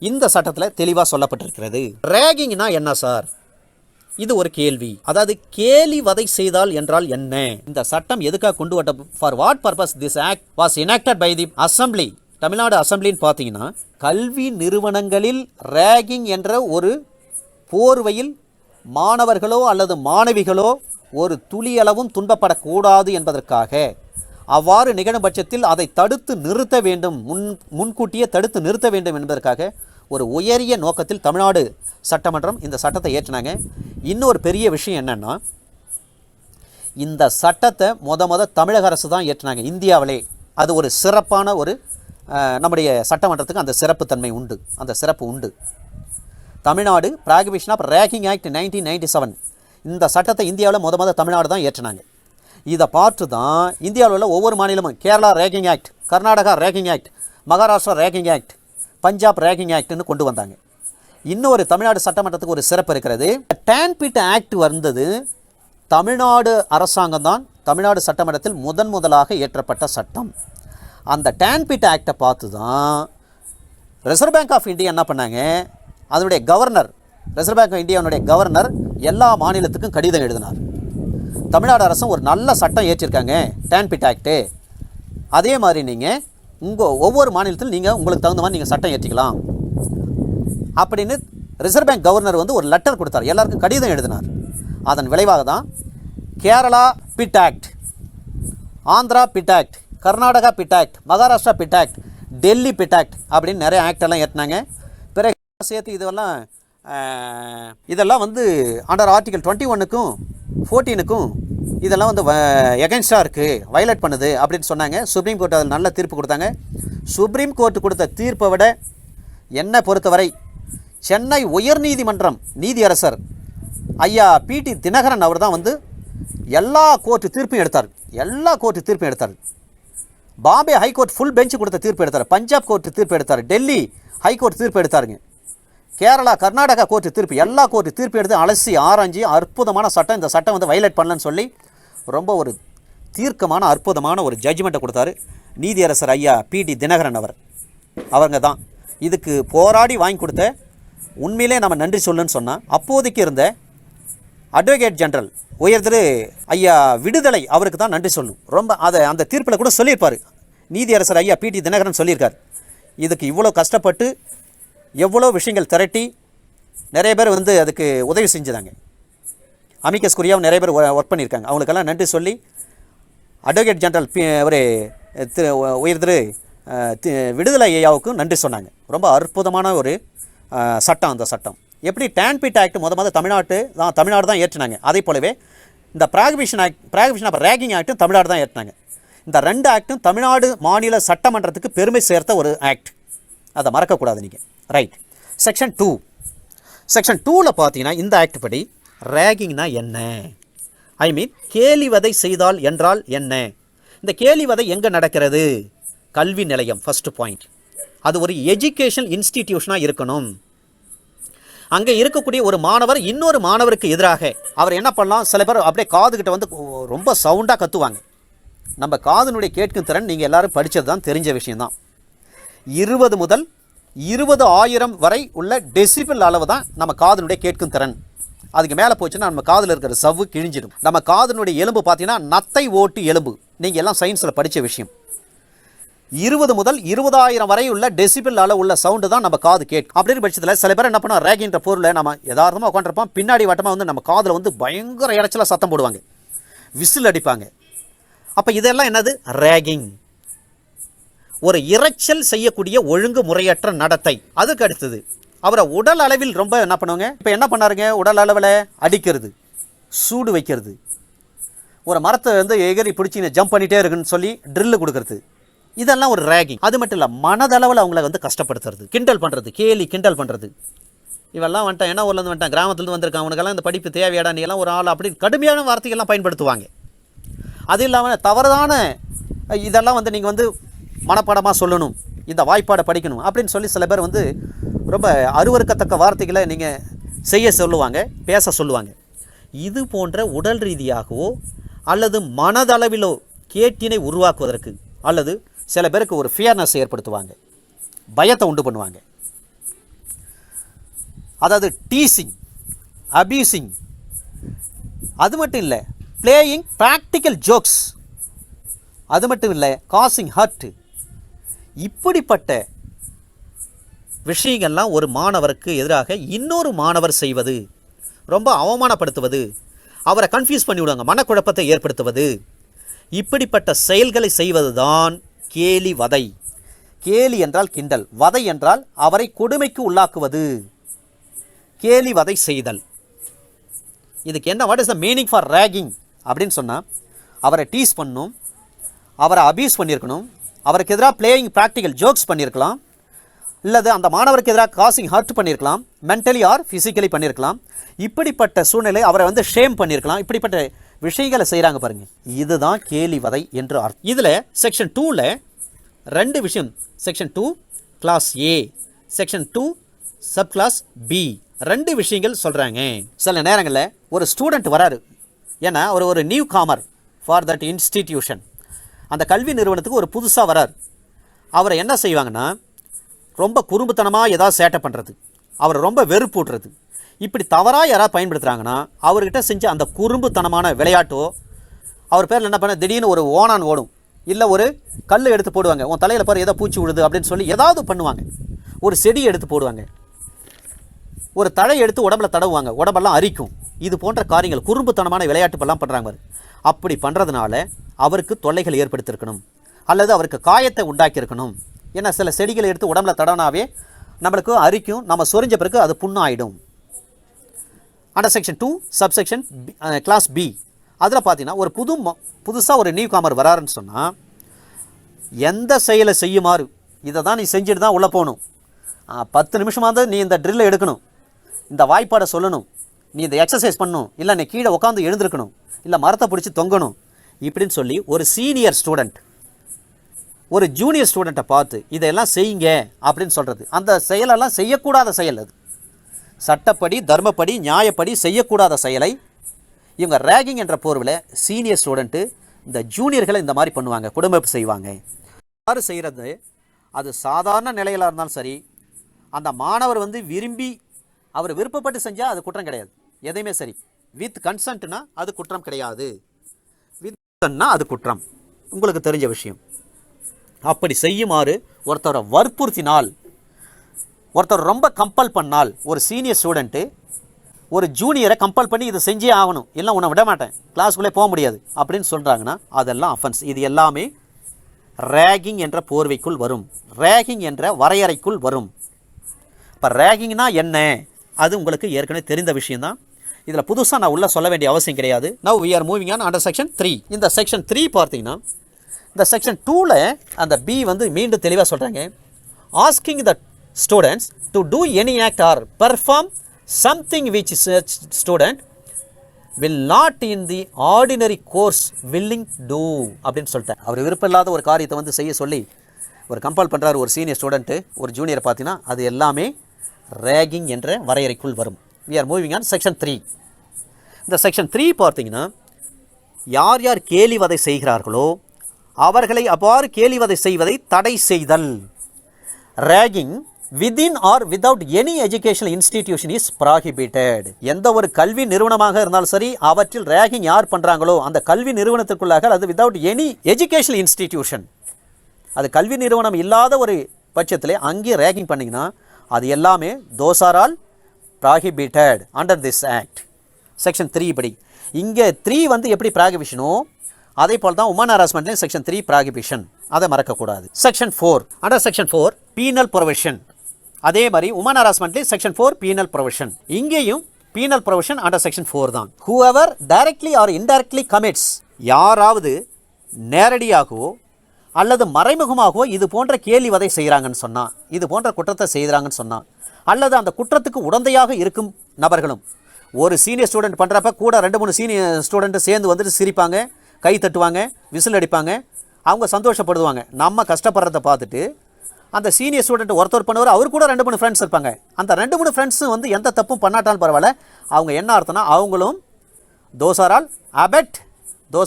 இந்த சட்டத்தில் தெளிவாக சொல்லப்பட்டிருக்கிறது. ரேகிங்னா என்ன சார்? இது ஒரு கேள்வி. அதாவது கேலி வதை செய்தால் என்றால் என்ன? இந்த சட்டம் எதுக்காக கொண்டு வர, for what purpose this act was enacted by the assembly, Tamil Nadu அசம்பிளின்னு பார்த்தீங்கன்னா கல்வி நிறுவனங்களில் ரேகிங் என்ற ஒரு போர்வையில் மாணவர்களோ அல்லது மாணவிகளோ ஒரு துளியளவும் துன்பப்படக்கூடாது என்பதற்காக, அவ்வாறு நிகழும் பட்சத்தில் அதை தடுத்து நிறுத்த வேண்டும், முன்கூட்டியே தடுத்து நிறுத்த வேண்டும் என்பதற்காக ஒரு உயரிய நோக்கத்தில் தமிழ்நாடு சட்டமன்றம் இந்த சட்டத்தை ஏற்றினாங்க. இன்னொரு பெரிய விஷயம் என்னன்னா, இந்த சட்டத்தை முத தமிழக அரசு தான் ஏற்றினாங்க இந்தியாவிலே. அது ஒரு சிறப்பான ஒரு நம்முடைய சட்டமன்றத்துக்கு அந்த சிறப்புத்தன்மை உண்டு, அந்த சிறப்பு உண்டு. Tamil Nadu prohibition of ragging act 1997 இந்த சட்டத்தை இந்தியாவில் முத தமிழ்நாடு தான் ஏற்றினாங்க. இதை பார்த்து தான் இந்தியாவில் உள்ள ஒவ்வொரு மாநிலமும் Kerala ragging act, Karnataka ragging act, Maharashtra ragging act, Punjab ragging ஆக்ட்னு கொண்டு வந்தாங்க. இன்னொரு தமிழ்நாடு சட்டமன்றத்துக்கு ஒரு சிறப்பு இருக்கிறது. டான்பிட் ஆக்ட் வந்தது தமிழ்நாடு அரசாங்கம் தான் தமிழ்நாடு சட்டமன்றத்தில் முதலாக இயற்றப்பட்ட சட்டம். அந்த டான்பிட் ஆக்டை பார்த்து தான் ரிசர்வ் பேங்க் ஆஃப் இந்தியா என்ன பண்ணாங்க, அதனுடைய கவர்னர், ரிசர்வ் பேங்க் ஆஃப் இந்தியாவுடைய கவர்னர் எல்லா மாநிலத்துக்கும் கடிதம் எழுதினார். தமிழ்நாடு அரசும் ஒரு நல்ல சட்டம் ஏற்றிருக்காங்க டான்பிட் ஆக்டு, அதே மாதிரி நீங்கள் உங்கள் ஒவ்வொரு மாநிலத்திலும் நீங்கள் உங்களுக்கு தகுந்த மாதிரி நீங்கள் சட்டம் ஏற்றிக்கலாம் அப்படின்னு ரிசர்வ் பேங்க் கவர்னர் வந்து ஒரு லெட்டர் கொடுத்தார், எல்லாருக்கும் கடிதம் எழுதினார். அதன் விளைவாக தான் Kerala bit act, Andhra bit act, Karnataka bit act, Maharashtra bit act, Delhi bit act அப்படின்னு நிறைய ஆக்ட் எல்லாம் ஏற்றினாங்க. பிறகு சேர்த்து இதெல்லாம் வந்து அண்டர் ஆர்டிகல் 21க்கும் 14க்கும் இதெல்லாம் வந்து எகென்ஸ்டாக இருக்குது, வயலேட் பண்ணுது அப்படின்னு சொன்னாங்க. சுப்ரீம் கோர்ட் அதில் நல்ல தீர்ப்பு கொடுத்தாங்க. சுப்ரீம் கோர்ட் கொடுத்த தீர்ப்பை விட என்னை பொறுத்தவரை சென்னை உயர்நீதிமன்றம் நீதியரசர் ஐயா பிடி தினகரன் அவர் தான் வந்து எல்லா கோர்ட்டு தீர்ப்பையும் எடுத்தார். பாம்பே ஹைகோர்ட் ஃபுல் பெஞ்ச் கொடுத்த தீர்ப்பு எடுத்தார், பஞ்சாப் கோர்ட்டு தீர்ப்பு எடுத்தார், டெல்லி ஹைகோர்ட் தீர்ப்பு எடுத்தாருங்க, கேரளா கர்நாடகா கோர்ட்டு தீர்ப்பு, எல்லா கோர்ட்டு தீர்ப்பு எடுத்து அலசி ஆராய்ஞ்சி அற்புதமான சட்டம், இந்த சட்டம் வந்து வயலேட் பண்ணலன்னு சொல்லி ரொம்ப ஒரு தீர்க்கமான அற்புதமான ஒரு ஜட்ஜ்மெண்ட்டை கொடுத்தாரு நீதியரசர் ஐயா பிடி தினகரன் அவங்க தான் இதுக்கு போராடி வாங்கி கொடுத்த. உண்மையிலே நம்ம நன்றி சொல்லுன்னு சொன்னால் அப்போதைக்கு இருந்த அட்வொகேட் ஜெனரல் உயர்திரு ஐயா விடுதலை அவருக்கு தான் நன்றி சொல்லணும். ரொம்ப அதை அந்த தீர்ப்பில் கூட சொல்லியிருப்பார் நீதியரசர் ஐயா பிடி தினகரன் சொல்லியிருக்கார். இதுக்கு இவ்வளோ கஷ்டப்பட்டு எவ்வளோ விஷயங்கள் திரட்டி நிறைய பேர் வந்து அதுக்கு உதவி செஞ்சுதாங்க. அமிக்கஸ் குரியாவும் நிறைய பேர் ஒர்க் பண்ணியிருக்காங்க. அவங்களுக்கெல்லாம் நன்றி சொல்லி அட்வொகேட் ஜெனரல் ஒரு உயர்திரு விடுதலை ஐயாவுக்கும் நன்றி சொன்னாங்க. ரொம்ப அற்புதமான ஒரு சட்டம். அந்த சட்டம் எப்படி டான்பிட் ஆக்ட் தமிழ்நாடு தான் ஏற்றினாங்க. அதே போலவே இந்த ப்ராகிபிஷன் ஆஃப் ரேகிங் ஆக்ட்டும் தமிழ்நாடு தான் ஏற்றினாங்க. இந்த 2 ஆக்டும் தமிழ்நாடு மாநில சட்டமன்றத்துக்கு பெருமை சேர்த்த ஒரு ஆக்ட், அதை மறக்கக்கூடாது நீங்கள். ரைட். செக்ஷன் 2 பார்த்தீங்கன்னா இந்த ஆக்ட் படி ரேகிங்னா என்ன, ஐ மீன் கேலிவதை செய்தால் என்றால் என்ன? இந்த கேலிவதை எங்கே நடக்கிறது? கல்வி நிலையம். ஃபர்ஸ்ட் பாயிண்ட், அது ஒரு எஜுகேஷன் இன்ஸ்டிடியூஷனாக இருக்கணும். அங்கே இருக்கக்கூடிய ஒரு மாணவர் இன்னொரு மாணவருக்கு எதிராக அவர் என்ன பண்ணலாம்? சில பேர் அப்படியே காதுகிட்ட வந்து ரொம்ப சவுண்டாக கத்துவாங்க. நம்ம காதுனுடைய கேட்கும் திறன் நீங்கள் எல்லாரும் படித்தது தான், தெரிஞ்ச விஷயம்தான். 20 முதல் 20,000 வரை உள்ள டெசிபிள் அளவு தான் நம்ம காதுனுடைய கேட்கும் திறன். அதுக்கு மேலே போச்சுன்னா நம்ம காதில் இருக்கிற சவ்வு கிழிஞ்சிடும். நம்ம காதுனுடைய எலும்பு பார்த்தீங்கன்னா நத்தை ஓட்டு எலும்பு. நீங்கள் எல்லாம் சயின்ஸில் படித்த விஷயம். 20 முதல் 20,000 வரை உள்ள டெசிபிள் அளவு உள்ள சவுண்டு தான் நம்ம காது கேட்கும். அப்படின்னு பட்சத்தில் சில பேர் என்ன பண்ணுவோம், ரேகின்ற பொருளை நம்ம யதார்த்தமாக உட்காந்துருப்போம், பின்னாடி வட்டமாக வந்து நம்ம காதில் வந்து பயங்கர இறைச்சலாக சத்தம் போடுவாங்க, விசில் அடிப்பாங்க. அப்போ இதெல்லாம் என்னது? ரேகிங். ஒரு இரைச்சல் செய்யக்கூடிய ஒழுங்கு முறையற்ற நடத்தை. அதுக்கு அடுத்தது அவரை உடல் அளவில் ரொம்ப என்ன பண்ணுவாங்க, இப்போ என்ன பண்ணாருங்க, உடல் அளவில் அடிக்கிறது, சூடு வைக்கிறது, ஒரு மரத்தை வந்து எகிரி பிடிச்சி ஜம்ப் பண்ணிகிட்டே இருக்குன்னு சொல்லி ட்ரில்லு கொடுக்கறது, இதெல்லாம் ஒரு ரேகிங். அது மட்டும் இல்லை, மனதளவில் அவங்கள வந்து கஷ்டப்படுத்துறது, கிண்டல் பண்ணுறது, கேலி கிண்டல் பண்ணுறது. இவெல்லாம் வந்துட்டான், என்ன ஊர்லேருந்து வந்துட்டான், கிராமத்துலேருந்து வந்திருக்கான், அவனுக்கெல்லாம் இந்த படிப்பு தேவையாடா, நீ எல்லாம் ஒரு ஆள் அப்படின்னு கடுமையான வார்த்தைகள்லாம் பயன்படுத்துவாங்க. அது இல்லாமல் தவறான இதெல்லாம் வந்து நீங்கள் வந்து மனப்பாடமாக சொல்லணும், இந்த வாய்ப்பாடை படிக்கணும் அப்படின்னு சொல்லி சில பேர் வந்து ரொம்ப அருவருக்கத்தக்க வார்த்தைகளை நீங்கள் செய்ய சொல்லுவாங்க, பேச சொல்லுவாங்க. இது போன்ற உடல் ரீதியாகவோ அல்லது மனதளவிலோ கேட்டினை உருவாக்குவதற்கு அல்லது சில பேருக்கு ஒரு ஃபியர்னஸ் ஏற்படுத்துவாங்க, பயத்தை உண்டு பண்ணுவாங்க. அதாவது டீசிங், அபியூசிங், அது மட்டும் இல்லை, பிளேயிங் ப்ராக்டிக்கல் ஜோக்ஸ், அது மட்டும் இல்லை, காசிங் ஹர்ட். இப்படிப்பட்ட விஷயங்கள்லாம் ஒரு மாணவருக்கு எதிராக இன்னொரு மாணவர் செய்வது, ரொம்ப அவமானப்படுத்துவது, அவரை கன்ஃபியூஸ் பண்ணி விடுவாங்க, மனக்குழப்பத்தை ஏற்படுத்துவது, இப்படிப்பட்ட செயல்களை செய்வது தான் கேலி வதை. கேலி என்றால் கிண்டல், வதை என்றால் அவரை கொடுமைக்கு உள்ளாக்குவது, கேலி வதை செய்தல். இதுக்கு என்ன, what is the meaning for ragging அப்படின்னு சொன்னால், அவரை டீஸ் பண்ணணும், அவரை அபியூஸ் பண்ணியிருக்கணும், அவருக்கு எதிராக பிளேயிங் ப்ராக்டிக்கல் ஜோக்ஸ் பண்ணியிருக்கலாம், இல்லது அந்த மாணவருக்கு எதிராக காசிங் ஹர்ட் பண்ணியிருக்கலாம், மென்டலி ஆர் ஃபிசிக்கலி பண்ணியிருக்கலாம். இப்படிப்பட்ட சூழ்நிலை அவரை வந்து ஷேம் பண்ணியிருக்கலாம். இப்படிப்பட்ட விஷயங்களை செய்கிறாங்க பாருங்கள், இதுதான் கேலி வதை என்று அர்த்தம். இதில் செக்ஷன் 2ல் 2 விஷயம், செக்ஷன் 2 கிளாஸ் ஏ, செக்ஷன் 2 சப் கிளாஸ் பி, 2 விஷயங்கள் சொல்கிறாங்க. சில நேரங்களில் ஒரு ஸ்டூடெண்ட் வராரு, ஏன்னா அவர் ஒரு new Qamar for that institution, அந்த கல்வி நிறுவனத்துக்கு ஒரு புதுசாக வரார். அவரை என்ன செய்வாங்கன்னா, ரொம்ப குறும்புத்தனமாக ஏதாவது சேட்டை பண்ணுறது, அவரை ரொம்ப வெறுப்பூட்டுறது, இப்படி தவறாக யாராவது பயன்படுத்துகிறாங்கன்னா அவர்கிட்ட செஞ்ச அந்த குறும்புத்தனமான விளையாட்டோ, அவர் பேரில் என்ன பண்ண, திடீர்னு ஒரு ஓனான் ஓடும், இல்லை ஒரு கல் எடுத்து போடுவாங்க, உன் தலையில் பாரு ஏதோ பூச்சி விடுது அப்படின்னு சொல்லி ஏதாவது பண்ணுவாங்க, ஒரு செடி எடுத்து போடுவாங்க, ஒரு தழை எடுத்து உடம்புல தடவுவாங்க, உடம்பெல்லாம் அரிக்கும். இது போன்ற காரியங்கள், குறும்புத்தனமான விளையாட்டுப்பெல்லாம் பண்ணுறாங்க. அப்படி பண்ணுறதுனால அவருக்கு தொல்லைகள் ஏற்படுத்தியிருக்கணும், அல்லது அவருக்கு காயத்தை உண்டாக்கியிருக்கணும். ஏன்னா சில செடிகளை எடுத்து உடம்புல தடனாவே நம்மளுக்கு அரிக்கும், நம்ம சொரிஞ்ச பிறகு அது புண்ணாயிடும். Under section 2 subsection clause B, அதில் பார்த்தீங்கன்னா ஒரு புதுசாக ஒரு நியூ காமர் வராருன்னு சொன்னால், எந்த செயலை செய்யுமாறு, இதை தான் நீ செஞ்சுட்டு தான் உள்ளே போகணும், 10 நிமிஷமாவது நீ இந்த ட்ரில்லை எடுக்கணும், இந்த வாய்ப்பாடை சொல்லணும், நீ இந்த எக்ஸசைஸ் பண்ணணும், இல்லை நீ கீழே உட்காந்து எழுந்திருக்கணும், இல்லை மரத்தை பிடிச்சி தொங்கணும், இப்படின்னு சொல்லி ஒரு சீனியர் ஸ்டூடெண்ட் ஒரு ஜூனியர் ஸ்டூடெண்ட்டை பார்த்து இதையெல்லாம் செய்யுங்க அப்படின்னு சொல்கிறது. அந்த செயலெல்லாம் செய்யக்கூடாத செயல், அது சட்டப்படி தர்மப்படி நியாயப்படி செய்யக்கூடாத செயலை இவங்க ரேகிங் என்ற போர்வில் சீனியர் ஸ்டூடெண்ட்டு இந்த ஜூனியர்களை இந்த மாதிரி பண்ணுவாங்க, குடும்ப செய்வாங்க. யார் செய்கிறது, அது சாதாரண நிலையில் இருந்தாலும் சரி, அந்த மாணவர் வந்து விரும்பி அவர் விருப்பப்பட்டு செஞ்சால் அது குற்றம் கிடையாது, எதையுமே சரி. வித் கன்சென்ட்னா அது குற்றம் கிடையாது, வித் கன்சென்ட்னா அது குற்றம், உங்களுக்கு தெரிஞ்ச விஷயம். அப்படி செய்யுமாறு ஒருத்தரை வற்புறுத்தினால், ஒருத்தர் ரொம்ப கம்பல் பண்ணால், ஒரு சீனியர் ஸ்டூடெண்ட்டு ஒரு ஜூனியரை கம்பல் பண்ணி இதை செஞ்சே ஆகணும், இல்லை உன்னை விட மாட்டேன், கிளாஸ்க்குள்ளே போக முடியாது அப்படின்னு சொல்கிறாங்கன்னா அதெல்லாம் அஃபென்ஸ். இது எல்லாமே ரேகிங் என்ற போர்வைக்குள் வரும், ரேகிங் என்ற வரையறைக்குள் வரும். இப்போ ரேகிங்னா என்ன, அது உங்களுக்கு ஏற்கனவே தெரிந்த விஷயம்தான். இதில் புதுசாக நான் உள்ள சொல்ல வேண்டிய அவசியம் கிடையாது. Now we are moving on under section 3. இந்த செக்ஷன் 3 பார்த்தீங்கன்னா, இந்த செக்ஷன் 2ல் அந்த பி வந்து மீண்டும் தெளிவாக சொல்கிறாங்க, asking the students to do any act or perform something which student will not in the ordinary course willing do அப்படின்னு சொல்லிட்டேன். அவர் விருப்பம் இல்லாத ஒரு காரியத்தை வந்து செய்ய சொல்லி ஒரு கம்பல் பண்ணுறாரு ஒரு சீனியர் ஸ்டூடெண்ட்டு, ஒரு ஜூனியரை பார்த்தீங்கன்னா அது எல்லாமே ரேகிங் என்ற வரையறைக்குள் வரும். we are moving on section 3. இந்த செக்ஷன் 3 பார்த்தீங்கன்னா யார் யார் கேலிவதை செய்கிறார்களோ அவர்களை அவ்வாறு கேலிவதை செய்வதை தடை செய்தல். Ragging within or without any educational institution is prohibited. எந்த ஒரு கல்வி நிறுவனமாக இருந்தாலும் சரி, அவற்றில் ரேகிங் யார் பண்ணுறாங்களோ அந்த கல்வி நிறுவனத்திற்குள்ளாக அது வித்தவுட் எனி எஜுகேஷனல் இன்ஸ்டிடியூஷன், அது கல்வி நிறுவனம் இல்லாத ஒரு பட்சத்தில் அங்கே ரேகிங் பண்ணிங்கன்னா அது எல்லாமே those are all prohibited under this act. Section 3 படி இங்கே 3 வந்து எப்படி ப்ராஹிபிஷனோ அதே போல் தான் உமன் ஹராஸ்மெண்ட்லேயும் செக்ஷன் 3 ப்ராஹிபிஷன், அதை மறக்கக்கூடாது. Section 4 under section 4 penal provision. அதே மாதிரி உமன் ஹராஸ்மெண்ட்லேயும் செக்ஷன் 4 பீனல் ப்ரொவிஷன், இங்கேயும் பீனல் ப்ரொவிஷன் அண்டர் செக்ஷன் 4 தான். Whoever directly R indirectly commits, யாராவது நேரடியாகவோ அல்லது மறைமுகமாகவோ இது போன்ற கேலிவதை செய்கிறாங்கன்னு சொன்னால், இது போன்ற குற்றத்தை செய்கிறாங்கன்னு சொன்னால், அல்லது அந்த குற்றத்துக்கு உடந்தையாக இருக்கும் நபர்களும், ஒரு சீனியர் ஸ்டூடெண்ட் பண்ணுறப்ப கூட 2-3 சீனியர் ஸ்டூடெண்ட்டு சேர்ந்து வந்துட்டு சிரிப்பாங்க, கை தட்டுவாங்க, விசில் அடிப்பாங்க, அவங்க சந்தோஷப்படுவாங்க. நம்ம கஷ்டப்படுறத பார்த்துட்டு அந்த சீனியர் ஸ்டூடெண்ட் ஒருத்தர் பண்ணுவார், அவர் கூட 2-3 ஃப்ரெண்ட்ஸ் இருப்பாங்க. அந்த 2-3 ஃப்ரெண்ட்ஸும் வந்து எந்த தப்பும் பண்ணாட்டாலும் பரவாயில்ல, அவங்க என்ன அர்த்தம்னா அவங்களும் those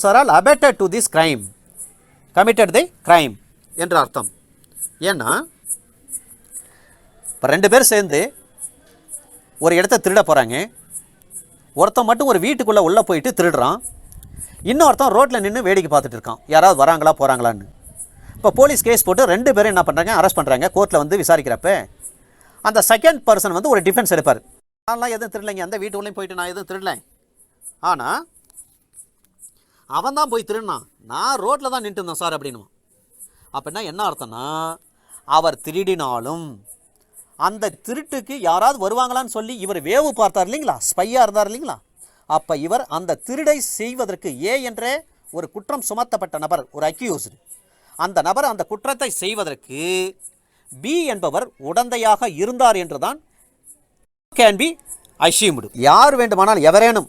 are all abetted to this crime, committed the crime என்ற அர்த்தம். ஏன்னா இப்போ 2 பேர் சேர்ந்து ஒரு இடத்த திருட போகிறாங்க. ஒருத்தன் மட்டும் ஒரு வீட்டுக்குள்ளே உள்ளே போயிட்டு திருடுறான், இன்னொருத்தன் ரோட்டில் நின்று வேடிக்கை பார்த்துட்டு இருக்கான், யாராவது வராங்களா போகிறாங்களான்னு. இப்போ போலீஸ் கேஸ் போட்டு 2 பேரும் என்ன பண்ணுறாங்க, அரெஸ்ட் பண்ணுறாங்க. கோர்ட்டில் வந்து விசாரிக்கிறப்ப அந்த செகண்ட் பர்சன் வந்து ஒரு டிஃபென்ஸ் எடுப்பார். நான்லாம் எதுவும் திருடலைங்க, அந்த வீட்டுக்குள்ளேயும் போயிட்டு நான் எதுவும் திருடலை, ஆனால் அவன் தான் போய் திருடினான், நான் ரோட்டில் தான் நின்று இருந்தேன் சார் அப்படின்னுவான். அப்படின்னா என்ன அர்த்தம்னா அவர் திருடினாலும் அந்த திருட்டுக்கு யாராவது வருவாங்களான்னு சொல்லி இவர் வேவு பார்த்தார் இல்லைங்களா, ஸ்பையாக இருந்தார் இல்லைங்களா, அப்போ இவர் அந்த திருடை செய்வதற்கு ஏ என்ற ஒரு குற்றம் சுமத்தப்பட்ட நபர், ஒரு அக்யூஸ்டு, அந்த நபர் அந்த குற்றத்தை செய்வதற்கு பி என்பவர் உடந்தையாக இருந்தார் என்றுதான் கேன் பி அஷ்யூம்டு. யார் வேண்டுமானால் எவரேனும்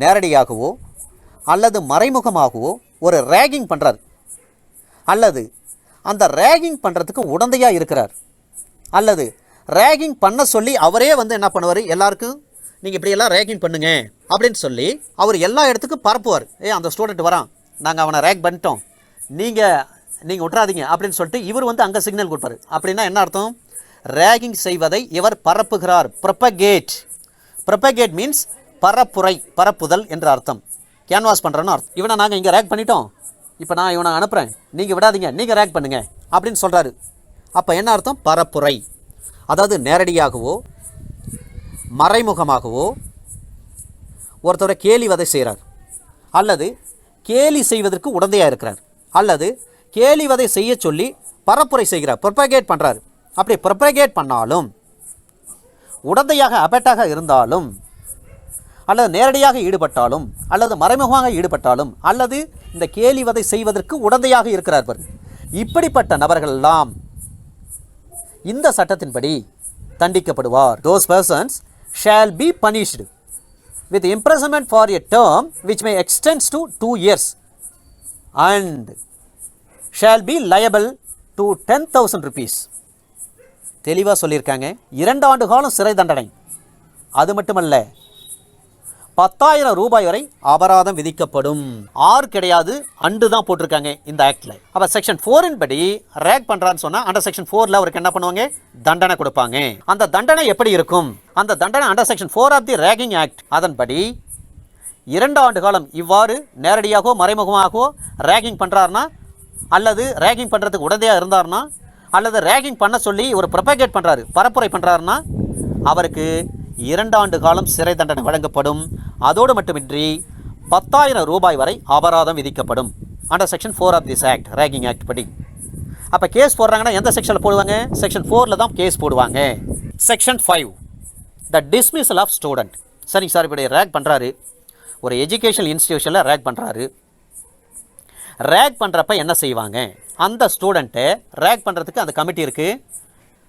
நேரடியாகவோ அல்லது மறைமுகமாகவோ ஒரு ரேகிங் பண்ணுறார், அல்லது அந்த ரேகிங் பண்ணுறதுக்கு உடந்தையாக இருக்கிறார், அல்லது ரேகிங் பண்ண சொல்லி அவரே வந்து என்ன பண்ணுவார், எல்லாருக்கும் நீங்கள் இப்படியெல்லாம் ரேகிங் பண்ணுங்க அப்படின்னு சொல்லி அவர் எல்லா இடத்துக்கும் பரப்புவார். அந்த ஸ்டூடெண்ட் வரான், நாங்கள் அவனை ரேக் பண்ணிட்டோம், நீங்கள் விட்றாதீங்க அப்படின்னு சொல்லிட்டு இவர் வந்து அங்கே சிக்னல் கொடுப்பார். அப்படின்னா என்ன அர்த்தம், ரேகிங் செய்வதை இவர் பரப்புகிறார். ப்ரொபகேட் மீன்ஸ் பரப்புரை, பரப்புதல் என்ற அர்த்தம். கேன்வாஸ் பண்ணுறோன்னு அர்த்தம். இவனை நாங்கள் இங்கே ரேக் பண்ணிட்டோம், இப்போ நான் இவனை அனுப்புகிறேன், நீங்கள் விடாதீங்க, நீங்கள் ரேக் பண்ணுங்க அப்படின்னு சொல்கிறாரு. அப்போ என்ன அர்த்தம், பரப்புரை. அதாவது நேரடியாகவோ மறைமுகமாகவோ ஒருத்தரை கேலிவதை செய்கிறார், அல்லது கேலி செய்வதற்கு உடந்தையாக இருக்கிறார், அல்லது கேலிவதை செய்ய சொல்லி பரப்புரை செய்கிறார், ப்ரொபகேட் பண்ணுறாரு. அப்படி ப்ரொபகேட் பண்ணாலும், உடந்தையாக அபெட்டாக இருந்தாலும், அல்லது நேரடியாக ஈடுபட்டாலும், அல்லது மறைமுகமாக ஈடுபட்டாலும், அல்லது இந்த கேலிவதை செய்வதற்கு உடந்தையாக இருக்கிறார், இப்படிப்பட்ட நபர்கள் எல்லாம் இந்த சட்டத்தின்படி தண்டிக்கப்படுவார். Those persons shall be punished with imprisonment for a term which may extend to 2 years and shall be liable to 10,000 rupees. தெளிவாக சொல்லியிருக்காங்க. 2 ஆண்டு காலம் சிறை தண்டனை, அது மட்டுமல்ல 10,000 ரூபாய் வரை அபராதம் விதிக்கப்படும். ஆர் கிடையாது, அண்டு தான் போட்டிருக்காங்க இந்த ஆக்டில். அப்போ செக்ஷன் 4 படி ரேக் பண்ணுறான்னு சொன்னால் அண்டர் செக்ஷன் 4 அவருக்கு என்ன பண்ணுவாங்க, தண்டனை கொடுப்பாங்க. அந்த தண்டனை எப்படி இருக்கும், அந்த தண்டனை under section 4 of the ragging act அதன்படி 2 ஆண்டு காலம் இவ்வாறு நேரடியாகவோ மறைமுகமாகவோ ரேகிங் பண்ணுறாருனா, அல்லது ரேகிங் பண்ணுறதுக்கு உடந்தையாக இருந்தார்னா, அல்லது ரேகிங் பண்ண சொல்லி ஒரு ப்ரொபகேட் பண்ணுறாரு, பரப்புரை பண்ணுறாருன்னா அவருக்கு 2 ஆண்டு காலம் சிறை தண்டனை வழங்கப்படும். அதோடு மட்டுமின்றி 10,000 ரூபாய் வரை அபராதம் விதிக்கப்படும் under section 4 of this act, ragging act படி. அப்போ கேஸ் போடுறாங்கன்னா எந்த செக்ஷனில் போடுவாங்க, செக்ஷன் 4 தான் கேஸ் போடுவாங்க. Section 5 the dismissal of student. சரிங்க சார், இப்படி ரேக் பண்ணுறாரு, ஒரு எஜுகேஷனல் இன்ஸ்டிடியூஷனில் ரேக் பண்ணுறாரு. ரேக் பண்ணுறப்ப என்ன செய்வாங்க, அந்த ஸ்டூடெண்ட்டை ரேக் பண்ணுறதுக்கு அந்த கமிட்டி இருக்குது,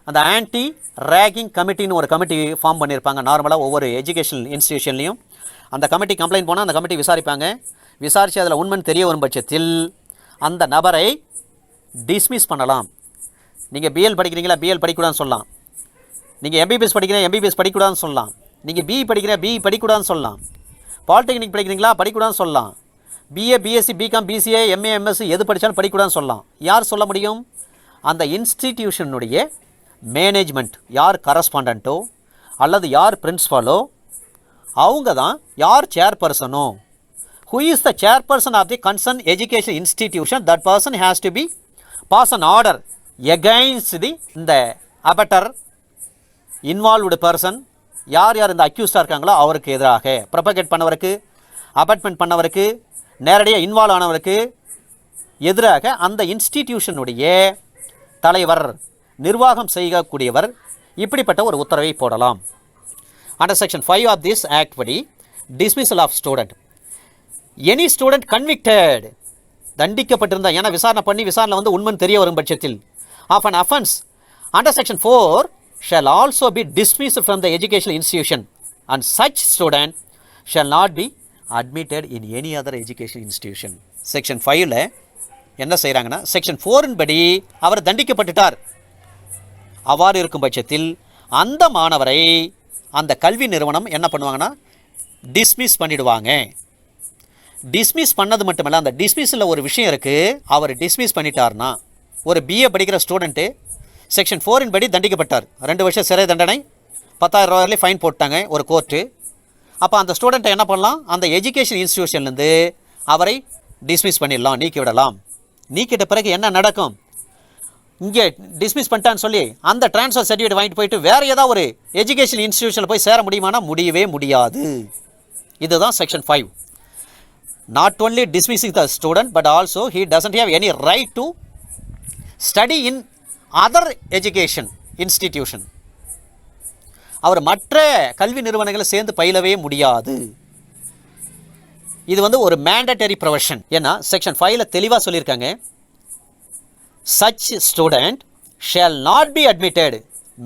அந்த ஆன்டி ரேகிங் கமிட்டின்னு ஒரு கமிட்டி ஃபார்ம் பண்ணியிருப்பாங்க நார்மலாக ஒவ்வொரு எஜுகேஷனல் இன்ஸ்டிடியூஷன்லேயும். அந்த கமிட்டி கம்ப்ளைண்ட் போனால் அந்த கமிட்டி விசாரிப்பாங்க. விசாரித்து அதில் உண்மைன்னு தெரிய வரும் பட்சத்தில் அந்த நபரை டிஸ்மிஸ் பண்ணலாம். நீங்கள் பிஎல் படிக்கிறீங்களா, பிஎல் படிக்கூடாதுன்னு சொல்லலாம். நீங்கள் எம்பிபிஎஸ் படிக்கிறீங்க, எம்பிபிஎஸ் படிக்கூடாதுன்னு சொல்லலாம். நீங்கள் பிஇ படிக்கிறீங்க, பிஇ படிக்கூடாதுன்னு சொல்லலாம். பாலிடெக்னிக் படிக்கிறீங்களா, படிக்கூடாதுன்னு சொல்லலாம். BA, BSc, BCom, BCA, MA, MSc எது படித்தாலும் படிக்கூடாதுன்னு சொல்லலாம். யார் சொல்ல முடியும்? அந்த இன்ஸ்டிடியூஷனுடைய மேனேஜ்மெண்ட், யார் கரஸ்பாண்டண்ட்டோ அல்லது யார் பிரின்ஸ்பாலோ அவங்க தான் யார் சேர்பர்சனோ. Who is the chairperson of the concern education institution, that person has to be pass an order against the இந்த அபட்டர் இன்வால்வ்டு பர்சன். யார் யார் இந்த அக்யூஸ்டாக இருக்காங்களோ அவருக்கு எதிராக ப்ரொபகேட் பண்ணவருக்கு, அபட்மெண்ட் பண்ணவருக்கு, நேரடியாக இன்வால்வ் ஆனவருக்கு எதிராக அந்த இன்ஸ்டிடியூஷனுடைய தலைவர், நிர்வாகம் செய்யக்கூடியவர் இப்படிப்பட்ட ஒரு உத்தரவை போடலாம். Under section 5 of this act படி dismissal of student, any student convicted, தண்டிக்கப்பட்டிருந்தால், ஏன்னா விசாரணை வந்து உண்மைன்னு தெரிய வரும் பட்சத்தில் of an offence under section 4 shall also be dismissed from the educational institution and such student shall not be admitted in any other educational institution. Section 5ல என்ன செய்கிறாங்கன்னா, செக்ஷன் 4 படி அவர் தண்டிக்கப்பட்டுட்டார். அவ்வாறு இருக்கும் பட்சத்தில் அந்த மாணவரை அந்த கல்வி நிறுவனம் என்ன பண்ணுவாங்கன்னா டிஸ்மிஸ் பண்ணிடுவாங்க. டிஸ்மிஸ் பண்ணது மட்டுமல்ல, அந்த டிஸ்மிஸில் ஒரு விஷயம் இருக்குது. அவர் டிஸ்மிஸ் பண்ணிட்டார்னா, ஒரு பிஏ படிக்கிற ஸ்டூடெண்ட்டு செக்ஷன் 4 படி தண்டிக்கப்பட்டார். 2 வருஷம் சிறை தண்டனை, 10,000 ரூபாயிலே ஃபைன் போட்டாங்க ஒரு கோர்ட்டு. அப்போ அந்த ஸ்டூடெண்ட்டை என்ன பண்ணலாம், அந்த எஜுகேஷன் இன்ஸ்டிடியூஷன்லேருந்து அவரை டிஸ்மிஸ் பண்ணிடலாம், நீக்கி விடலாம். நீக்கிட்ட பிறகு என்ன நடக்கும், இங்கே டிஸ்மிஸ் பண்ணிட்டான்னு சொல்லி அந்த ட்ரான்ஸ்ஃபர் சர்டிஃபிகேட் வாங்கிட்டு போயிட்டு வேறு ஏதாவது ஒரு எஜுகேஷன் இன்ஸ்டிடியூஷனில் போய் சேர முடியுமானா முடியவே முடியாது. இதுதான் section 5. Not only dismissing the student but also he doesn't have any right to study in other education institution. அவர் மற்ற கல்வி நிறுவனங்களை சேர்ந்து பயிலவே முடியாது. இது வந்து ஒரு மேண்டட்டரி ப்ரொவிஷன். ஏன்னா செக்ஷன் 5ல தெளிவாக சொல்லியிருக்காங்க, such student shall not be admitted,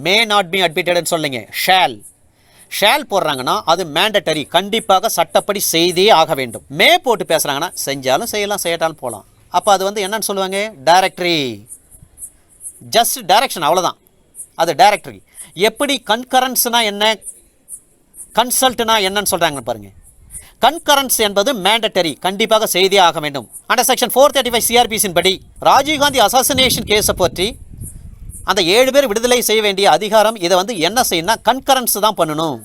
may not be admitted சொல்லுங்க. ஷேல் போடுறாங்கன்னா அது மேண்டட்டரி, கண்டிப்பாக சட்டப்படி செய்தே ஆக வேண்டும். மே போட்டு பேசுகிறாங்கன்னா செஞ்சாலும் செய்யலாம், செய்யட்டாலும் போகலாம். அப்போ அது வந்து என்னன்னு சொல்லுவாங்க, டைரக்டரி, ஜஸ்ட் டைரக்ஷன், அவ்வளோதான். அது டைரக்டரி. எப்படி கன்கரன்ஸ்னா என்ன, கன்சல்ட்னா என்னன்னு சொல்கிறாங்கன்னு பாருங்கள். கன்கரன்ஸ் என்பது மேண்டட்டரி, கண்டிப்பாக செய்தே ஆக வேண்டும். அண்டர் செக்ஷன் 435 சிஆர்பிசின் படி ராஜீவ்காந்தி அசாசினேஷன் கேஸை பற்றி அந்த 7 பேர் விடுதலை செய்ய வேண்டிய அதிகாரம் இதை வந்து என்ன செய்யணும்னா கன்கரன்ஸ் தான் பண்ணணும்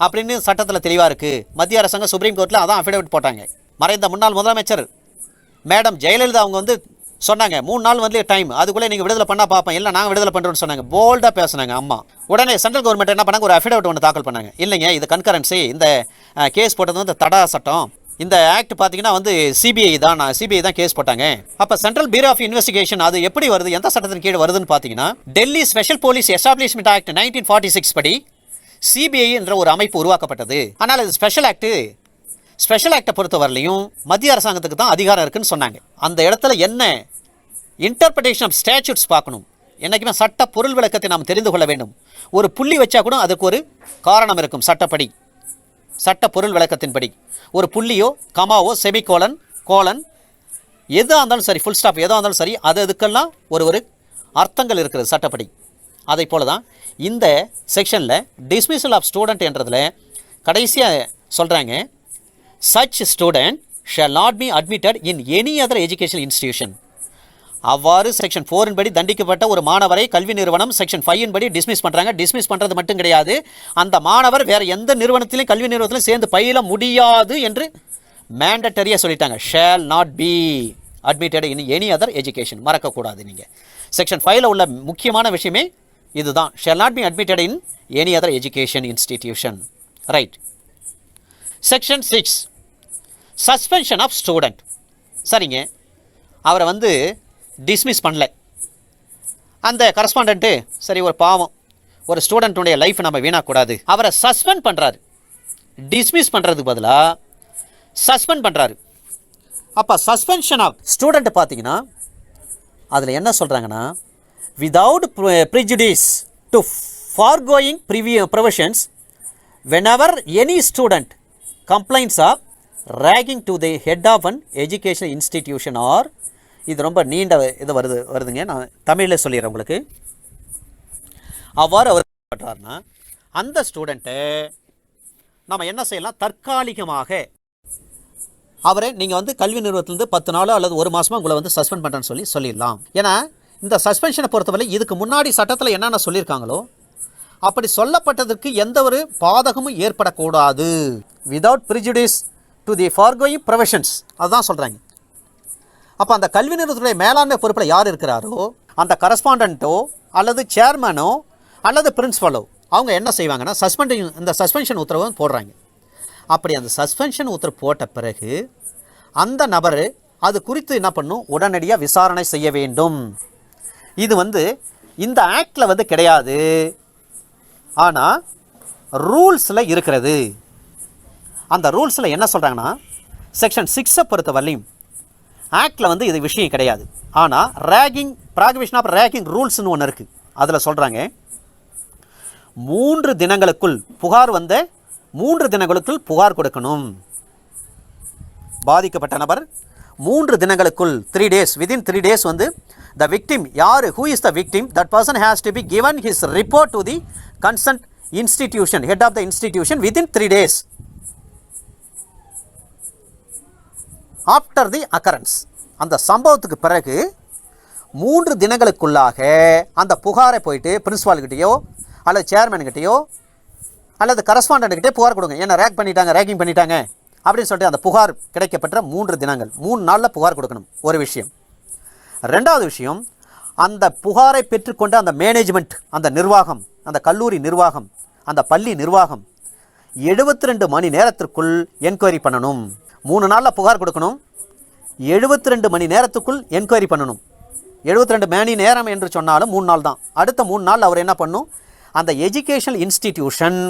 அப்படின்னு சட்டத்தில் தெளிவாக இருக்குது. மத்திய அரசாங்கம் சுப்ரீம் கோர்ட்டில் அதான் அஃபிடவிட் போட்டாங்க. மறைந்த முன்னாள் முதலமைச்சர் மேடம் ஜெயலலிதா அவங்க வந்து சொன்னாங்க 3 நாள் வந்து டைம், அதுக்குள்ளே நீங்கள் விடுதலை பண்ணால் பார்ப்பேன், இல்லை நாங்கள் விடுதலை பண்ணுறோன்னு சொன்னாங்க. போல்டாக பேசுனாங்க அம்மா. உடனே சென்ட்ரல் கவர்மெண்ட் என்ன பண்ணாங்க, ஒரு அஃபிடவிட் ஒன்று தாக்கல் பண்ணாங்க. இல்லைங்க இது கன்கரன்சி, இந்த கேஸ் போட்டது வந்து தடா சட்டம், இந்த ஆக்ட் பார்த்தீங்கன்னா வந்து சிபிஐ தான் கேஸ் போட்டாங்க. அப்போ சென்ட்ரல் பியூரோ ஆஃப் இன்வெஸ்டிகேஷன் அது எப்படி வருது, எந்த சட்டத்தின் கீழே வருதுன்னு பார்த்தீங்கன்னா Delhi special police establishment act 1946 படி சிபிஐ என்ற ஒரு அமைப்பு உருவாக்கப்பட்டது. ஆனால் இது ஸ்பெஷல் ஆக்டை பொறுத்தவரையிலையும் மத்திய அரசாங்கத்துக்கு தான் அதிகாரம் இருக்குன்னு சொன்னாங்க. அந்த இடத்துல என்ன இன்டர்பிரேஷன் ஆஃப் ஸ்டாட்யூட்ஸ் பார்க்கணும். என்றைக்குமே சட்ட பொருள் விளக்கத்தை நாம் தெரிந்து கொள்ள வேண்டும். ஒரு புள்ளி வச்சா கூட அதுக்கு ஒரு காரணம் இருக்கும். சட்டப்படி, சட்ட பொருள் விளக்கத்தின்படி ஒரு புள்ளியோ கமாவோ செமிகோலன் கோலன் எதாக இருந்தாலும் சரி, ஃபுல் ஸ்டாப் எதாக இருந்தாலும் சரி, அதுக்கெல்லாம் ஒரு அர்த்தங்கள் இருக்கிறது சட்டப்படி. அதை போல தான் இந்த செக்ஷனில் டிஸ்மிசல் ஆஃப் ஸ்டூடெண்ட் என்றதில் கடைசியாக சொல்கிறாங்க, such student shall not be admitted in any other educational institution. அவ்வாறு செக்ஷன் 4 படி தண்டிக்கப்பட்ட ஒரு மாணவரை கல்வி நிறுவனம் செக்ஷன் 5 படி டிஸ்மிஸ் பண்ணுறாங்க. டிஸ்மிஸ் பண்ணுறது மட்டும் கிடையாது, அந்த மாணவர் வேறு எந்த நிறுவனத்திலையும் கல்வி நிறுவனத்திலும் சேர்ந்து பயில முடியாது என்று மேண்டட்டரியாக சொல்லிட்டாங்க. Shall not be admitted in any other education. மறக்கக்கூடாது. நீங்கள் செக்ஷன் 5ல் உள்ள முக்கியமான விஷயமே இதுதான், shall not be admitted in any other education institution. Right. Section 6 suspension of student. சரிங்க, அவரை வந்து டிஸ்மிஸ் பண்ணல அந்த கரஸ்பாண்டண்ட்டு, சரி ஒரு பாவம், ஒரு ஸ்டூடெண்ட்டுடைய லைஃப் நம்ம வீணாக்கூடாது, அவரை சஸ்பெண்ட் பண்ணுறாரு. டிஸ்மிஸ் பண்ணுறதுக்கு பதிலாக சஸ்பெண்ட் பண்ணுறாரு. அப்போ சஸ்பென்ஷன் ஆஃப் ஸ்டூடெண்ட்டு பார்த்தீங்கன்னா அதில் என்ன சொல்கிறாங்கன்னா, without prejudice to foregoing provisions whenever any student complaints of ragging to the head of an education institution or, இது ரொம்ப நீண்ட இது வருதுங்க, நான் தமிழில் சொல்லிடுறேன் உங்களுக்கு. அவ்வாறு அவர் பண்ணுறாருன்னா அந்த ஸ்டூடெண்ட்டை நம்ம என்ன செய்யலாம், தற்காலிகமாக அவரை நீங்கள் வந்து கல்வி நிறுவனத்திலேருந்து 10 நாளோ அல்லது 1 மாதமோ உங்களை வந்து சஸ்பெண்ட் பண்ணுறேன்னு சொல்லிடலாம். ஏன்னா இந்த சஸ்பென்ஷனை பொறுத்தவரை இதுக்கு முன்னாடி சட்டத்தில் என்னென்ன சொல்லியிருக்காங்களோ அப்படி சொல்லப்பட்டதற்கு எந்த ஒரு பாதகமும் ஏற்படக்கூடாது. Without prejudice to the foregoing provisions, அதுதான் சொல்கிறாங்க. அப்போ அந்த கல்வி நிறுவனத்துடைய மேலாண்மை பொறுப்பில் யார் இருக்கிறாரோ அந்த கரஸ்பாண்டண்ட்டோ அல்லது சேர்மனோ அல்லது பிரின்ஸ்பலோ அவங்க என்ன செய்வாங்கன்னா இந்த சஸ்பென்ஷன் உத்தரவு போடுறாங்க. அப்படி அந்த சஸ்பென்ஷன் உத்தரவு போட்ட பிறகு அந்த நபர் அது குறித்து என்ன பண்ணும், உடனடியாக விசாரணை செய்ய வேண்டும். இது வந்து இந்த ஆக்டில் வந்து கிடையாது, ஆனால் ரூல்ஸில் இருக்கிறது. அந்த ரூல்ஸில் என்ன சொல்கிறாங்கன்னா செக்ஷன் 6 பொறுத்த வரலையும் ஆக்டில் வந்து இது விஷயம் கிடையாது. ஆனால் ரேகிங், ப்ராகிபிஷன் ஆஃப் ரேகிங் ரூல்ஸ்னு ஒன்று இருக்குது. அதில் சொல்கிறாங்க 3 தினங்களுக்குள் புகார் வந்த 3 தினங்களுக்குள் புகார் கொடுக்கணும். பாதிக்கப்பட்ட நபர் 3 தினங்களுக்குள் 3 days, within 3 days வந்து the victim, யார், who is the victim, that person has to be given his report to the concerned institution, head of the institution within 3 days after the occurrence. அந்த சம்பவத்துக்கு பிறகு 3 தினங்களுக்குள்ளாக அந்த புகாரை போயிட்டு பிரின்சிபால்கிட்டையோ அல்லது சேர்மன்கிட்டையோ அல்லது கரஸ்பாண்டன்ட்கிட்டே புகார் கொடுங்க. ஏன்னா ரேகிங் பண்ணிட்டாங்க அப்படின்னு சொல்லிட்டு அந்த புகார் கிடைக்கப்பட்ட 3 தினங்கள் 3 நாளில் புகார் கொடுக்கணும். ஒரு விஷயம். 2வது விஷயம், அந்த புகாரை பெற்றுக்கொண்ட அந்த மேனேஜ்மெண்ட், அந்த நிர்வாகம், அந்த கல்லூரி நிர்வாகம், அந்த பள்ளி நிர்வாகம் 72 மணி நேரத்திற்குள் என்கொயரி பண்ணணும். 3 நாளில் புகார் கொடுக்கணும், 72 மணி நேரத்துக்குள் என்கொயரி பண்ணணும். 72 மணி நேரம் என்று சொன்னாலும் 3 நாள் தான். அடுத்த 3 நாள் அவர் என்ன பண்ணணும், அந்த எஜுகேஷனல் இன்ஸ்டிடியூஷன்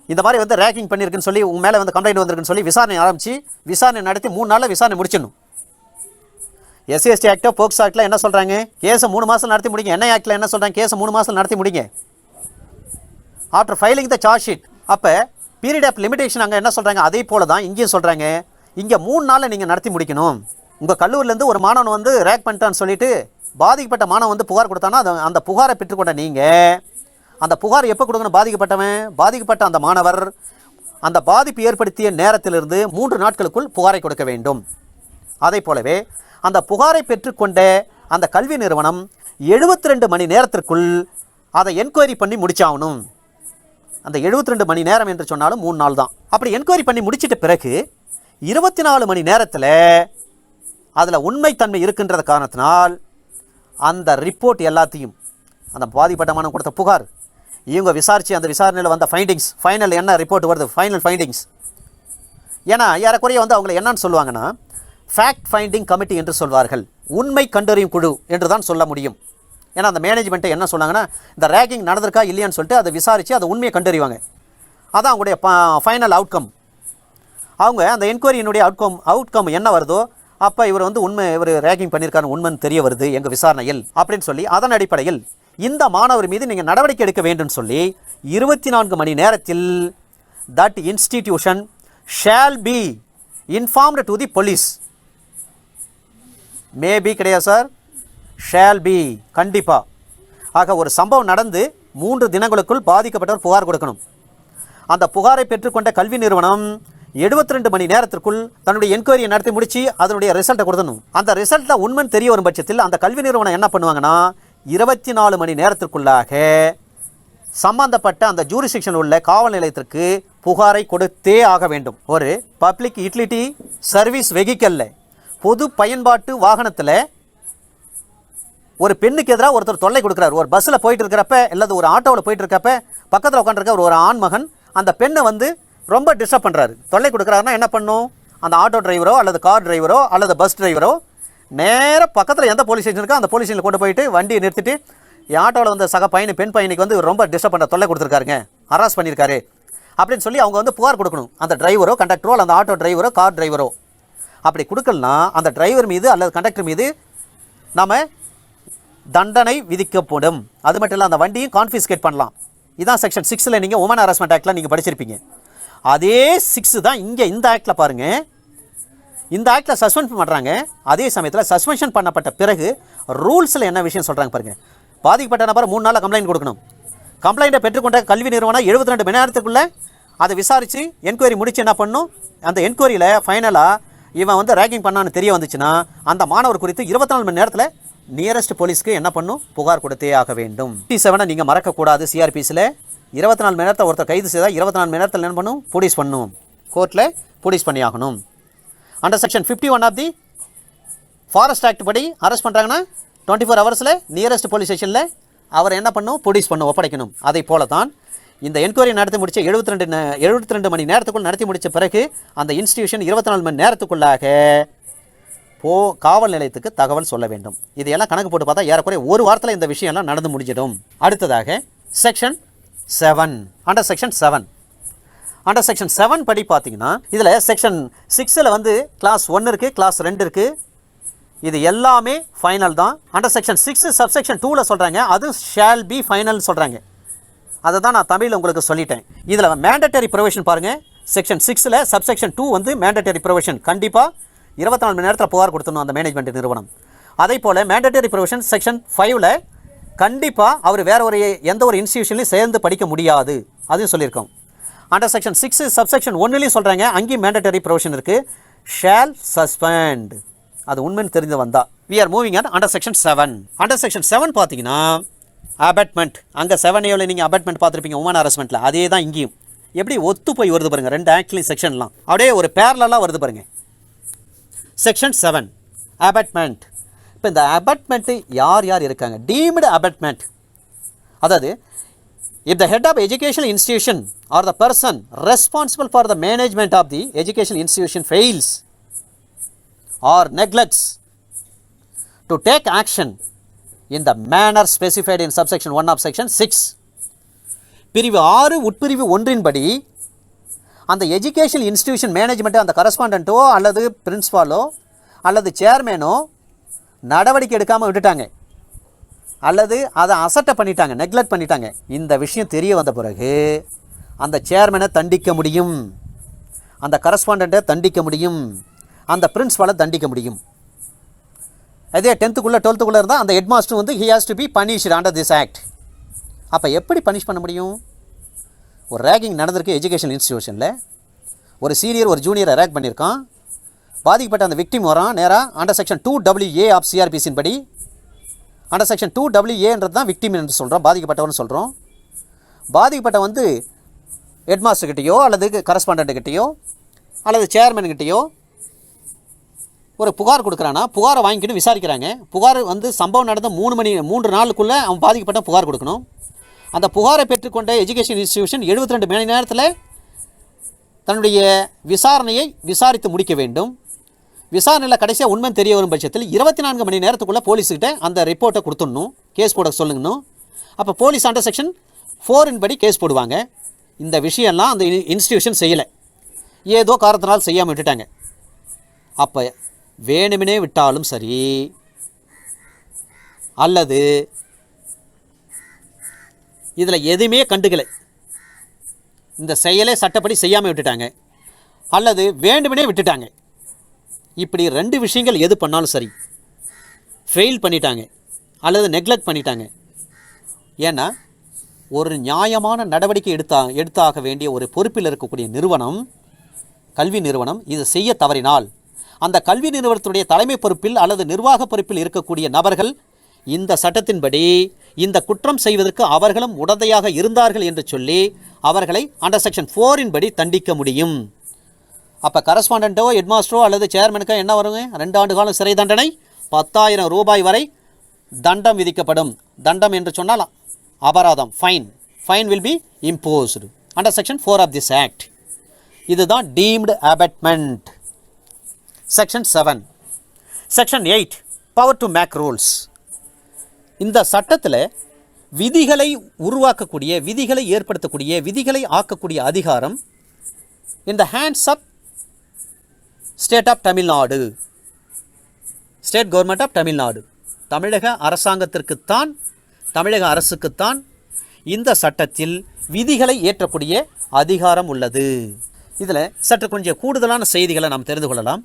இந்த மாதிரி வந்து ரேக்கிங் பண்ணியிருக்குன்னு சொல்லி உங்கள் மேலே வந்து கம்ப்ளைண்ட் வந்திருக்குன்னு சொல்லி விசாரணை ஆரம்பித்து விசாரணை நடத்தி 3 நாளில் விசாரணை முடிச்சிடணும். SC/ST ஆக்டோ போக்சோ ஆக்டில் என்ன சொல்கிறாங்க, கேஸை 3 மாதம் நடத்தி முடிங்க. NI ஆக்டில் என்ன சொல்கிறாங்க, கேஸை 3 மாதம் நடத்தி முடிங்க ஆஃப்டர் ஃபைலிங் த சார்ஜ் ஷீட். அப்போ பீரியட் ஆஃப் லிமிடேஷன் அங்கே என்ன சொல்கிறாங்க, அதே போல் தான் இங்கேயும் சொல்கிறாங்க. இங்கே 3 நாளில் நீங்கள் நடத்தி முடிக்கணும். உங்கள் கல்லூரிலேருந்து ஒரு மாணவன் வந்து ரேக் பண்ணிட்டான்னு சொல்லிட்டு பாதிக்கப்பட்ட மாணவன் வந்து புகார் கொடுத்தானா அந்த புகாரை பெற்றுக்கொண்ட நீங்கள் அந்த புகார் எப்போ கொடுக்கணும், பாதிக்கப்பட்ட அந்த மாணவர் அந்த பாதிப்பு ஏற்படுத்திய நேரத்திலிருந்து 3 நாட்களுக்குள் புகாரை கொடுக்க வேண்டும். அதே போலவே அந்த புகாரை பெற்றுக்கொண்ட அந்த கல்வி நிறுவனம் 72 மணி நேரத்திற்குள் அதை என்கொயரி பண்ணி முடிச்சாகணும். அந்த 72 மணி நேரம் என்று சொன்னாலும் 3 நாள் தான். அப்படி என்கொயரி பண்ணி முடிச்சிட்ட பிறகு 24 மணி நேரத்தில் அதில் உண்மைத்தன்மை இருக்கின்ற காரணத்தினால் அந்த ரிப்போர்ட் எல்லாத்தையும், அந்த பாதிப்பட்ட மாணவன் கொடுத்த புகார், இவங்க விசாரித்து அந்த விசாரணையில் வந்த ஃபைண்டிங்ஸ், ஃபைனல் என்ன ரிப்போர்ட் வருது, ஃபைனல் ஃபைண்டிங்ஸ். ஏன்னா ஏறக்குறைய வந்து அவங்களை என்னன்னு சொல்லுவாங்கன்னா ஃபேக்ட் ஃபைண்டிங் கமிட்டி என்று சொல்வார்கள், உண்மை கண்டறியும் குழு என்று தான் சொல்ல முடியும். ஏன்னா அந்த மேனேஜ்மெண்ட்டை என்ன சொன்னாங்கன்னா இந்த ரேகிங் நடந்திருக்கா இல்லையான்னு சொல்லிட்டு அதை விசாரித்து அதை உண்மையை கண்டறிவாங்க. அதான் அவங்களுடைய ஃபைனல் அவுட்கம். அவங்க அந்த என்கொயரியினுடைய அவுட்கம் என்ன வருதோ அப்போ இவர் வந்து இவர் ரேகிங் பண்ணியிருக்காரு உண்மைன்னு தெரிய வருது எங்கள் விசாரணையில் அப்படின்னு சொல்லி அதன் அடிப்படையில் இந்த மாணவர் மீது நீங்கள் நடவடிக்கை எடுக்க வேண்டும் சொல்லி 24 மணி நேரத்தில் that institution shall be informed to the police. Maybe கிடையாது சார், ஷால் பி, கண்டிப்பாக. ஆக ஒரு சம்பவம் நடந்து 3 தினங்களுக்குள் பாதிக்கப்பட்டவர் புகார் கொடுக்கணும். அந்த புகாரை பெற்றுக்கொண்ட கல்வி நிறுவனம் 72 மணி நேரத்திற்குள் தன்னுடைய என்கொயரியை நடத்தி முடிச்சு அதனுடைய ரிசல்ட்டை கொடுக்கணும். அந்த ரிசல்ட்டில் உண்மைன்னு தெரிய வரும் பட்சத்தில் அந்த கல்வி நிறுவனம் என்ன பண்ணுவாங்கன்னா 24 மணி நேரத்திற்குள்ளாக சம்பந்தப்பட்ட அந்த ஜூரிஸ்டிக்ஷன் உள்ள காவல் நிலையத்திற்கு புகாரை கொடுத்தே ஆக வேண்டும். ஒரு பப்ளிக் யூட்டிலிட்டி சர்வீஸ் வெஹிக்கல்ல, பொது பயன்பாட்டு வாகனத்தில் ஒரு பெண்ணுக்கு எதிராக ஒருத்தர் தொல்லை கொடுக்குறாரு. ஒரு பஸ்ஸில் போயிட்டு இருக்கிறப்ப அல்லது ஒரு ஆட்டோவில் போயிட்டு இருக்கப்ப பக்கத்தில் உட்காந்துருக்க ஒரு ஆண்மகன் அந்த பெண்ணை வந்து ரொம்ப டிஸ்டர்ப் பண்ணுறாரு, தொல்லை கொடுக்குறாருன்னா என்ன பண்ணும், அந்த ஆட்டோ டிரைவரோ அல்லது கார் டிரைவரோ அல்லது பஸ் டிரைவரோ நேராக பக்கத்தில் எந்த போலீஸ் ஸ்டேஷன் இருக்கோ அந்த போலீஸ் ஸ்டேஷனில் கொண்டு போயிட்டு வண்டியை நிறுத்திட்டு ஆட்டோவில் வந்து சக பெண் பையனுக்கு வந்து ரொம்ப டிஸ்டர்ப் பண்ணுற தொல்லை கொடுத்துருக்காருங்க, ஹராஸ் பண்ணியிருக்காரு அப்படின்னு சொல்லி அவங்க வந்து புகார் கொடுக்கணும். அந்த டிரைவரோ கண்டக்டரோ அல்லது ஆட்டோ டிரைவரோ கார் டிரைவரோ அப்படி கொடுக்கலனா அந்த டிரைவர் மீது அல்லது கண்டக்டர் மீது நாம் தண்டனை விதிக்கப்படும். அது மட்டும் இல்லை அந்த வண்டியும் கான்ஃபிஸ்கேட் பண்ணலாம். இதான் செக்ஷன் 6ல் நீங்கள் உமன் ஹராஸ்மெண்ட் ஆக்டில் நீங்கள் படிச்சிருப்பீங்க. அதே 6 தான் இங்கே இந்த ஆக்டில் பாருங்கள். இந்த ஆக்டில் சஸ்பெண்ட் பண்ணுறாங்க. அதே சமயத்தில் சஸ்பென்ஷன் பண்ணப்பட்ட பிறகு ரூல்ஸில் என்ன விஷயம் சொல்கிறாங்க பாருங்கள். பாதிக்கப்பட்ட நபர் 3 நாளில் கம்ப்ளைண்ட் கொடுக்கணும். கம்ப்ளைண்ட்டை பெற்றுக்கொண்ட கல்வி நிறுவனம் 72 மணி நேரத்துக்குள்ளே அதை விசாரித்து என்கொயரி முடித்து என்ன பண்ணணும், அந்த என்கொயரியில் ஃபைனலாக இவன் வந்து ரேக்கிங் பண்ணான்னு தெரிய வந்துச்சுன்னா அந்த மாணவர் குறித்து 24 மணி நேரத்தில் நியரஸ்ட் போலீஸ்க்கு என்ன பண்ணும், புகார் கொடுத்தே ஆக வேண்டும். 57 நீங்கள் மறக்கக்கூடாது. சிஆர்பிஸில் 24 மணி நேரத்தை ஒருத்தர் கைது செய்தால் 24 மணி நேரத்தில் என்ன பண்ணும், ப்ரொடியூஸ் பண்ணும், கோர்ட்டில் ப்ரொடியூஸ் பண்ணி ஆகணும். Under section 51 of the forest act படி அரெஸ்ட் பண்ணுறாங்கன்னா 24 ஹவர்ஸில் நியரஸ்ட் போலீஸ் ஸ்டேஷனில் அவர் என்ன பண்ணும், ப்ரொடியூஸ் பண்ணும், ஒப்படைக்கணும். அதை போல தான் இந்த என்கொயரி நடத்தி முடித்த 72 மணி நேரத்துக்குள் நடத்தி முடித்த பிறகு அந்த இன்ஸ்டிடியூஷன் 24 மணி நேரத்துக்குள்ளாக காவல் நிலையத்துக்கு தகவல் சொல்ல வேண்டும். இதையெல்லாம் கணக்கு போட்டு பார்த்தா ஏறக்குறைய ஒரு வாரத்தில் இந்த விஷயம்லாம் நடந்து முடிஞ்சிடும். அடுத்ததாக section 7. Under section 7. Under section 7 படி பார்த்தீங்கன்னா இதில் செக்ஷன் 6ல் வந்து கிளாஸ் 1 இருக்குது, கிளாஸ் 2 இருக்குது. இது எல்லாமே ஃபைனல் தான். அண்டர் செக்ஷன் 6 சப்செக்ஷன் 2ல் சொல்கிறாங்க அது ஷால் பி ஃபைனல் சொல்கிறாங்க. அதை தான் நான் தமிழில் உங்களுக்கு சொல்லிட்டேன். இதில் மேண்டட்டரி ப்ரொவிஷன் பாருங்கள். செக்ஷன் 6ல் சப்செக்ஷன் 2 வந்து மேண்டட்டரி ப்ரொவிஷன், கண்டிப்பாக 24 மணி நேரத்தில் புகார் கொடுத்துடணும் அந்த மேனேஜ்மெண்ட் நிறுவனம். அதே போல் மேண்டட்டரி ப்ரொவிஷன் செக்ஷன் 5ல் கண்டிப்பாக அவர் வேற ஒரு எந்த ஒரு இன்ஸ்டிடியூஷன்லையும் சேர்ந்து படிக்க முடியாது, அதையும் சொல்லியிருக்கோம். அண்டர் செக்ஷன் 6 சப்செக்ஷன் 1லையும் சொல்கிறாங்க அங்கேயும் மேண்டட்டரி ப்ரொவிஷன் இருக்குது, ஷால் சஸ்பெண்ட். அது உண்மைன்னு தெரிந்து வந்தா. We are moving at under section 7. Under section 7 பார்த்தீங்கன்னா அபேட்மெண்ட். அங்கே 7A நீங்கள் அபேட்மெண்ட் பார்த்துருப்பீங்க உமன் ஹராஸ்மெண்ட்டில். அதே தான் இங்கேயும் எப்படி ஒத்து போய் வருது பாருங்கள். 2 ஆக்ட்லையும் செக்ஷன்லாம் அப்படியே ஒரு பேரலாக வருது பாருங்கள். Section 7 abetment. இப்போ இந்த அபேட்மெண்ட்டு யார் யார் இருக்காங்க? டீம்டு அபேட்மெண்ட், அதாவது if the head of educational institution or the person responsible for the management of the educational institution fails or neglects to take action in the manner specified in subsection 1 of section 6, பிரிவு 6 உட்பிரிவு 1 படி அந்த educational institution management அந்த கரஸ்பாண்டண்ட்டோ அல்லது பிரின்ஸ்பாலோ அல்லது சேர்மேனோ நடவடிக்கை எடுக்காமல் விட்டுட்டாங்க அல்லது அதை அசட்டை பண்ணிட்டாங்க, நெக்லெக்ட் பண்ணிட்டாங்க. இந்த விஷயம் தெரிய வந்த பிறகு அந்த சேர்மனை தண்டிக்க முடியும், அந்த கரஸ்பாண்டண்ட்டை தண்டிக்க முடியும், அந்த பிரின்ஸ்பாலை தண்டிக்க முடியும். அதே 10th-க்குள்ளே 12th-க்குள்ளே இருந்தால் அந்த ஹெட் மாஸ்டர் வந்து he has to be punished under this act. அப்போ எப்படி பனிஷ் பண்ண முடியும்? ஒரு ரேகிங் நடந்திருக்கு எஜுகேஷன் இன்ஸ்டிடியூஷனில், ஒரு சீனியர் ஒரு ஜூனியரை ரேக் பண்ணியிருக்கான், பாதிக்கப்பட்ட அந்த விக்டிம் வரான் நேராக அண்டர் செக்ஷன் 2AA ஆஃப் சிஆர்பிசின் படி. அண்டர் செக்ஷன் 2AA தான் விக்டிம் என்று சொல்கிறோம், பாதிக்கப்பட்டவர்னு சொல்கிறோம். பாதிக்கப்பட்ட வந்து ஹெட் மாஸ்டர்கிட்டையோ அல்லது கரஸ்பாண்டண்ட்டுக்கிட்டேயோ அல்லது சேர்மன்கிட்டையோ ஒரு புகார் கொடுக்குறான்னா புகாரை வாங்கிக்கிட்டு விசாரிக்கிறாங்க. புகார் வந்து சம்பவம் நடந்த 3 நாளுக்குள்ளே அவன் பாதிக்கப்பட்ட புகார் கொடுக்கணும். அந்த புகாரை பெற்றுக்கொண்ட எஜுகேஷன் இன்ஸ்டிடியூஷன் 72 மணி நேரத்தில் தன்னுடைய விசாரணையை விசாரித்து முடிக்க வேண்டும். விசாரணையில் கடைசியாக உண்மை தெரிய வரும் பட்சத்தில் 24 மணி நேரத்துக்குள்ளே போலீஸ்கிட்ட அந்த ரிப்போர்ட்டை கொடுத்துடணும், கேஸ் போட சொல்லணும். அப்போ போலீஸ் அண்டர் செக்ஷன் 4 படி கேஸ் போடுவாங்க. இந்த விஷயம்லாம் அந்த இன்ஸ்டிடியூஷன் செய்யலை, ஏதோ காரணத்தினால் செய்யாமல் விட்டுட்டாங்க. அப்போ வேணுமினே விட்டாலும் சரி அல்லது இதில் எதுவுமே கண்டுக்கலை, இந்த செயலே சட்டப்படி செய்யாமல் விட்டுட்டாங்க அல்லது வேண்டுமெனே விட்டுட்டாங்க, இப்படி 2 விஷயங்கள் எது பண்ணாலும் சரி ஃபெயில் பண்ணிட்டாங்க அல்லது நெக்லெக்ட் பண்ணிட்டாங்க. ஏன்னா ஒரு நியாயமான நடவடிக்கை எடுத்தாக வேண்டிய ஒரு பொறுப்பில் இருக்கக்கூடிய நிறுவனம், கல்வி நிறுவனம் இது செய்ய தவறினால் அந்த கல்வி நிறுவனத்துடைய தலைமை பொறுப்பில் அல்லது நிர்வாக பொறுப்பில் இருக்கக்கூடிய நபர்கள் இந்த சட்டத்தின்படி இந்த குற்றம் செய்வதற்கு அவர்களும் உடந்தையாக இருந்தார்கள் என்று சொல்லி அவர்களை அண்டர் செக்ஷன் 4 படி தண்டிக்க முடியும். அப்போ கரஸ்பாண்டண்ட்டோ ஹெட்மாஸ்டரோ அல்லது சேர்மனுக்கோ என்ன வருங்க? 2 ஆண்டு காலம் சிறை தண்டனை, 10,000 ரூபாய் வரை தண்டம் விதிக்கப்படும். தண்டம் என்று சொன்னால் அபராதம், fine will be imposed under section 4 of this act. இதுதான் deemed abetment. Section 7. Section 8 power to make rules. இந்த சட்டத்தில் விதிகளை உருவாக்கக்கூடிய, விதிகளை ஏற்படுத்தக்கூடிய, விதிகளை ஆக்கக்கூடிய அதிகாரம் in the hands of state of Tamil Nadu, state government of Tamil Nadu. தமிழக அரசாங்கத்திற்குத்தான், தமிழக அரசுக்குத்தான் இந்த சட்டத்தில் விதிகளை ஏற்றக்கூடிய அதிகாரம் உள்ளது. இதில் சற்று கொஞ்சம் கூடுதலான செய்திகளை நாம் தெரிந்து கொள்ளலாம்.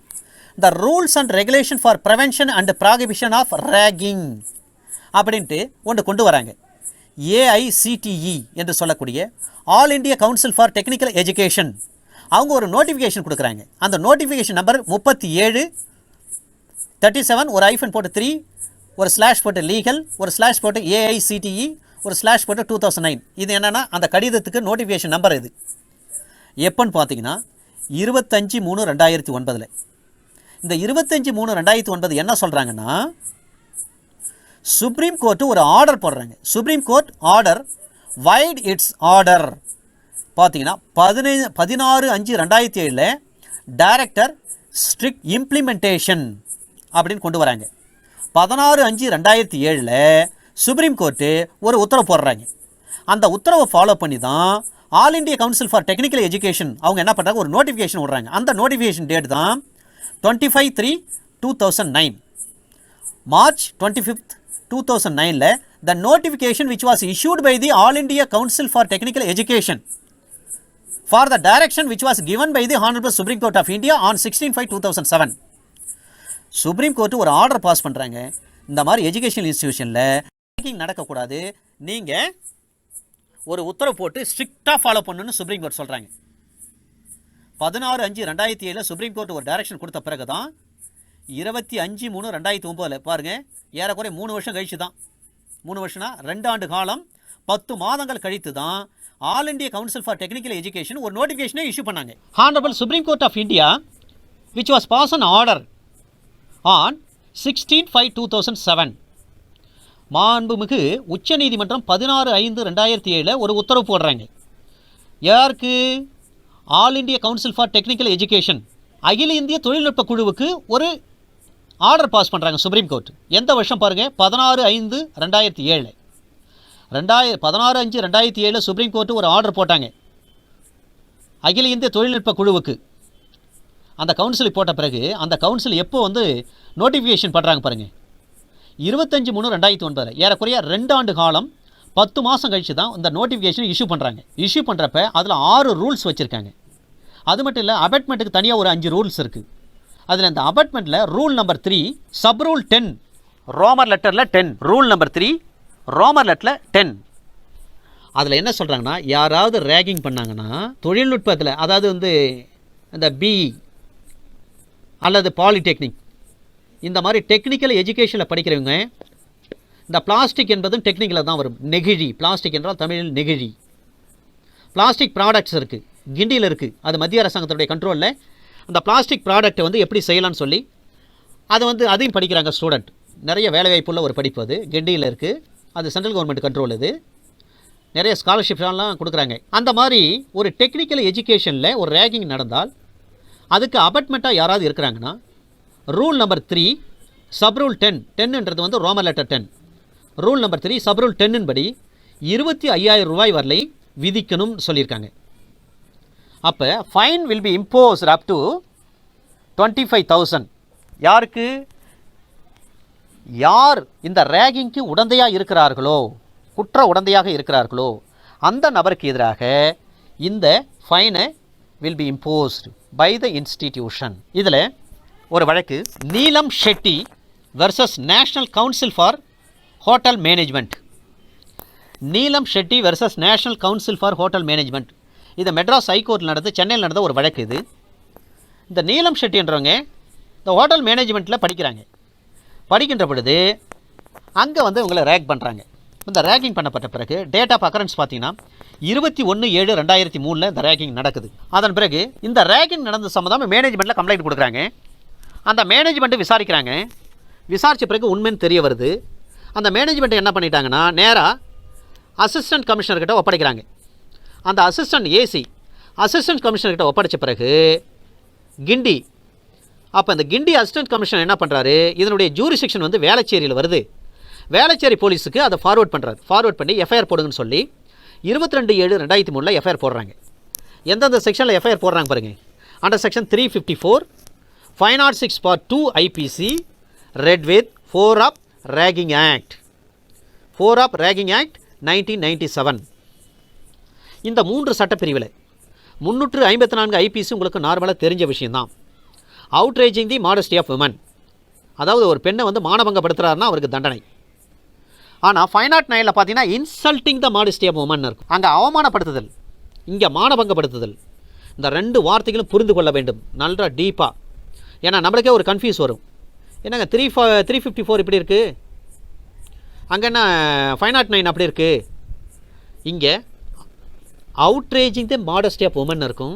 The rules and regulation for prevention and prohibition of ragging அப்படின்ட்டு ஒன்று கொண்டு வராங்க. AICTE என்று சொல்லக்கூடிய all India council for technical education அவங்க ஒரு நோட்டிஃபிகேஷன் கொடுக்குறாங்க. அந்த நோட்டிஃபிகேஷன் நம்பர் 3737, ஒரு ஐஃபன் போட்டு 3, ஒரு ஸ்லாஷ் போட்டு லீகல், ஒரு ஸ்லாஷ் போட்டு AICTE, ஒரு ஸ்லாஷ் போட்டு 2009. இது என்னென்னா அந்த கடிதத்துக்கு நோட்டிஃபிகேஷன் நம்பர். இது எப்போன்னு பார்த்தீங்கன்னா 25/3/2009. இந்த 25/3/2009 என்ன சொல்கிறாங்கன்னா, சுப்ரீம் கோர்ட்டு ஒரு ஆர்டர் போடுறாங்க. Supreme court order with its order பார்த்தீங்கன்னா 16/5/2007 டைரக்டர் ஸ்ட்ரிக்ட் இம்ப்ளிமெண்டேஷன் அப்படின்னு கொண்டு வராங்க. 16/5/2007 சுப்ரீம் கோர்ட்டு ஒரு உத்தரவு போடுறாங்க. அந்த உத்தரவை ஃபாலோ பண்ணி தான் all India council for technical education அவங்க என்ன பண்ணுறாங்க, ஒரு நோட்டிஃபிகேஷன் விடுறாங்க. அந்த நோட்டிஃபிகேஷன் டேட் தான் 25/3/2009. March 25th 2009 the notification which was issued by the All India Council for Technical Education for the direction which was given by the Honorable Supreme Court of India on 16/5/2007. Supreme court ஒரு order pass பண்ணுறாங்க. இந்த மாதிரி educational இன்ஸ்டிடியூஷனில் ragging நடக்கக்கூடாது, நீங்கள் ஒரு உத்தரவு போட்டு ஸ்ட்ரிக்டாக ஃபாலோ பண்ணணும்னு சுப்ரீம் கோர்ட் சொல்கிறாங்க. 16/5/2007 சுப்ரீம் கோர்ட் ஒரு டைரக்ஷன் கொடுத்த பிறகு தான் 25/3/2009 பாருங்கள், ஏறக்குறைய 3 வருஷம் கழிச்சு தான், 3 வருஷம்னா 2 ஆண்டு காலம் 10 மாதங்கள் கழித்து தான் all India council for technical education ஒரு நோட்டிஃபிகேஷனை இஷ்யூ பண்ணாங்க. Honourable supreme court of India which was pass an order on 16/5/2007. மாண்புமிகு உச்சநீதிமன்றம் 16/5/2007 ஒரு உத்தரவு போடுறாங்க. யாருக்கு? All India council for technical education, அகில இந்திய தொழில்நுட்ப குழுவுக்கு ஒரு ஆர்டர் பாஸ் பண்ணுறாங்க சுப்ரீம் கோர்ட். எந்த வருஷம் பாருங்கள், 16/5/2007. 16/5/2007 சுப்ரீம் கோர்ட்டு ஒரு ஆர்டர் போட்டாங்க அகில இந்திய தொழில்நுட்ப குழுவுக்கு. அந்த கவுன்சிலுக்கு போட்ட பிறகு அந்த கவுன்சில் எப்போ நோட்டிஃபிகேஷன் பண்ணுறாங்க பாருங்கள், 25/3/2009. ஏறக்குறைய 2 ஆண்டு காலம் 10 மாதம் கழிச்சு தான் இந்த நோட்டிஃபிகேஷன் இஷ்யூ பண்ணுறாங்க. இஷ்யூ பண்ணுறப்ப அதில் 6 ரூல்ஸ் வச்சுருக்காங்க. அது மட்டும் இல்லை, அபட்மெண்ட்டுக்கு தனியாக ஒரு 5 ரூல்ஸ் இருக்குது. அதில் இந்த அபட்மெண்ட்டில் ரூல் நம்பர் 3 சப் ரூல் 10 ரோமர் லெட்டரில் 10, ரூல் நம்பர் 3 ரோமர் லெட்டரில் 10. அதில் என்ன சொல்கிறாங்கன்னா, யாராவது ரேகிங் பண்ணாங்கன்னா தொழில்நுட்பத்தில், அதாவது இந்த பிஇ அல்லது பாலிடெக்னிக் இந்த மாதிரி டெக்னிக்கல் எஜுகேஷனில் படிக்கிறவங்க, இந்த பிளாஸ்டிக் என்பதும் டெக்னிக்கலில் தான் வரும். நெகிழி, பிளாஸ்டிக் என்றால் தமிழில் நெகிழி. பிளாஸ்டிக் ப்ராடக்ட்ஸ் இருக்குது, கிண்டியில் இருக்குது. அது மத்திய அரசாங்கத்துடைய கண்ட்ரோலில் அந்த பிளாஸ்டிக் ப்ராடக்ட்டை எப்படி செய்யலாம்னு சொல்லி அது அதையும் படிக்கிறாங்க ஸ்டூடெண்ட். நிறைய வேலைவாய்ப்புள்ள ஒரு படிப்பு. அது கிண்டியில் இருக்குது. அது சென்ட்ரல் கவர்மெண்ட் கண்ட்ரோல். இது நிறைய ஸ்காலர்ஷிப்லாம் கொடுக்குறாங்க. அந்த மாதிரி ஒரு டெக்னிக்கல் எஜுகேஷனில் ஒரு ரேகிங் நடந்தால் அதுக்கு அபட்மெண்ட்டாக யாராவது இருக்கிறாங்கன்னா, ரூல் நம்பர் 3 சப் ரூல் 10, 10ன்றது ரோமர் letter 10, rule number 3 sub rule 10 படி 25,000 ரூபாய் வரலை விதிக்கணும் சொல்லியிருக்காங்க. அப்போ fine will be imposed up to 25,000. யாருக்கு? யார் இந்த ரேகிங்க்கு உடந்தையாக இருக்கிறார்களோ, குற்ற உடந்தையாக இருக்கிறார்களோ அந்த நபருக்கு எதிராக இந்த ஃபைனை will be imposed by the institution. இதில் ஒரு வழக்கு, Neelam Shetty versus National Council for Hotel Management. Neelam Shetty versus National Council for Hotel Management. இது மெட்ராஸ் ஹைகோர்ட்டில் நடந்து சென்னையில் நடந்த ஒரு வழக்கு. இது இந்த நீலம் ஷெட்டின்றவங்க இந்த ஹோட்டல் மேனேஜ்மெண்ட்டில் படிக்கின்ற பொழுது அங்கே இவங்களை ரேக் பண்ணுறாங்க. இந்த ரேக்கிங் பண்ணப்பட்ட பிறகு டேட் ஆஃப் அக்கரன்ஸ் பார்த்தீங்கன்னா 21/7/2003 இந்த ரேக்கிங் நடக்குது. அதன் பிறகு இந்த ரேக்கிங் நடந்த சம்மந்தமாக மேனேஜ்மெண்ட்டில் கம்ப்ளைண்ட் கொடுக்குறாங்க. அந்த மேனேஜ்மெண்ட்டு விசாரிக்கிறாங்க. விசாரித்த பிறகு உண்மைன்னு தெரிய வருது. அந்த மேனேஜ்மெண்ட்டு என்ன பண்ணிட்டாங்கன்னா, நேராக அசிஸ்டன்ட் கமிஷனர்கிட்ட ஒப்படைக்கிறாங்க. அந்த அசிஸ்டன்ட் கமிஷனர்கிட்ட ஒப்படைச்ச பிறகு கிண்டி, அப்போ இந்த கிண்டி அசிஸ்டன்ட் கமிஷனர் என்ன பண்ணுறாரு, இதனுடைய ஜூரிஸ்டிக்ஷன் வேளச்சேரியில் வருது. வேளச்சேரி போலீஸுக்கு அதை ஃபார்வர்ட் பண்ணி எஃப்ஐஆர் போடுங்கன்னு சொல்லி 22/7/2003 எஃப்ஐஆர் போடுறாங்க. எந்தெந்த செக்ஷனில் எஃப்ஐஆர் போடுறாங்க பாருங்கள். Under section 354, 506 part 2 IPC read with 4 of Ragging Act 1997. இந்த 3 சட்டப்பிரிவில் 354 ஐபிசி உங்களுக்கு நார்மலாக தெரிஞ்ச விஷயம்தான். அவுட்ரேஜிங் தி மாடஸ்டி ஆஃப் விமன், அதாவது ஒரு பெண்ணை வந்து மானபங்கப்படுத்துறாருன்னா அவருக்கு தண்டனை. ஆனால் 509 பார்த்தீங்கன்னா insulting the modesty of woman இருக்கும். அங்கே அவமானப்படுத்துதல், இங்கே மானபங்கப்படுத்துதல். இந்த 2 வார்த்தைகளும் புரிந்து கொள்ள வேண்டும் நல்லா டீப்பாக. ஏன்னா நம்மளுக்கே ஒரு கன்ஃபியூஸ் வரும், என்னங்க 354 இப்படி இருக்குது, அங்கே என்ன 509 அப்படி இருக்குது. இங்கே outraging the modesty of woman இருக்கும்.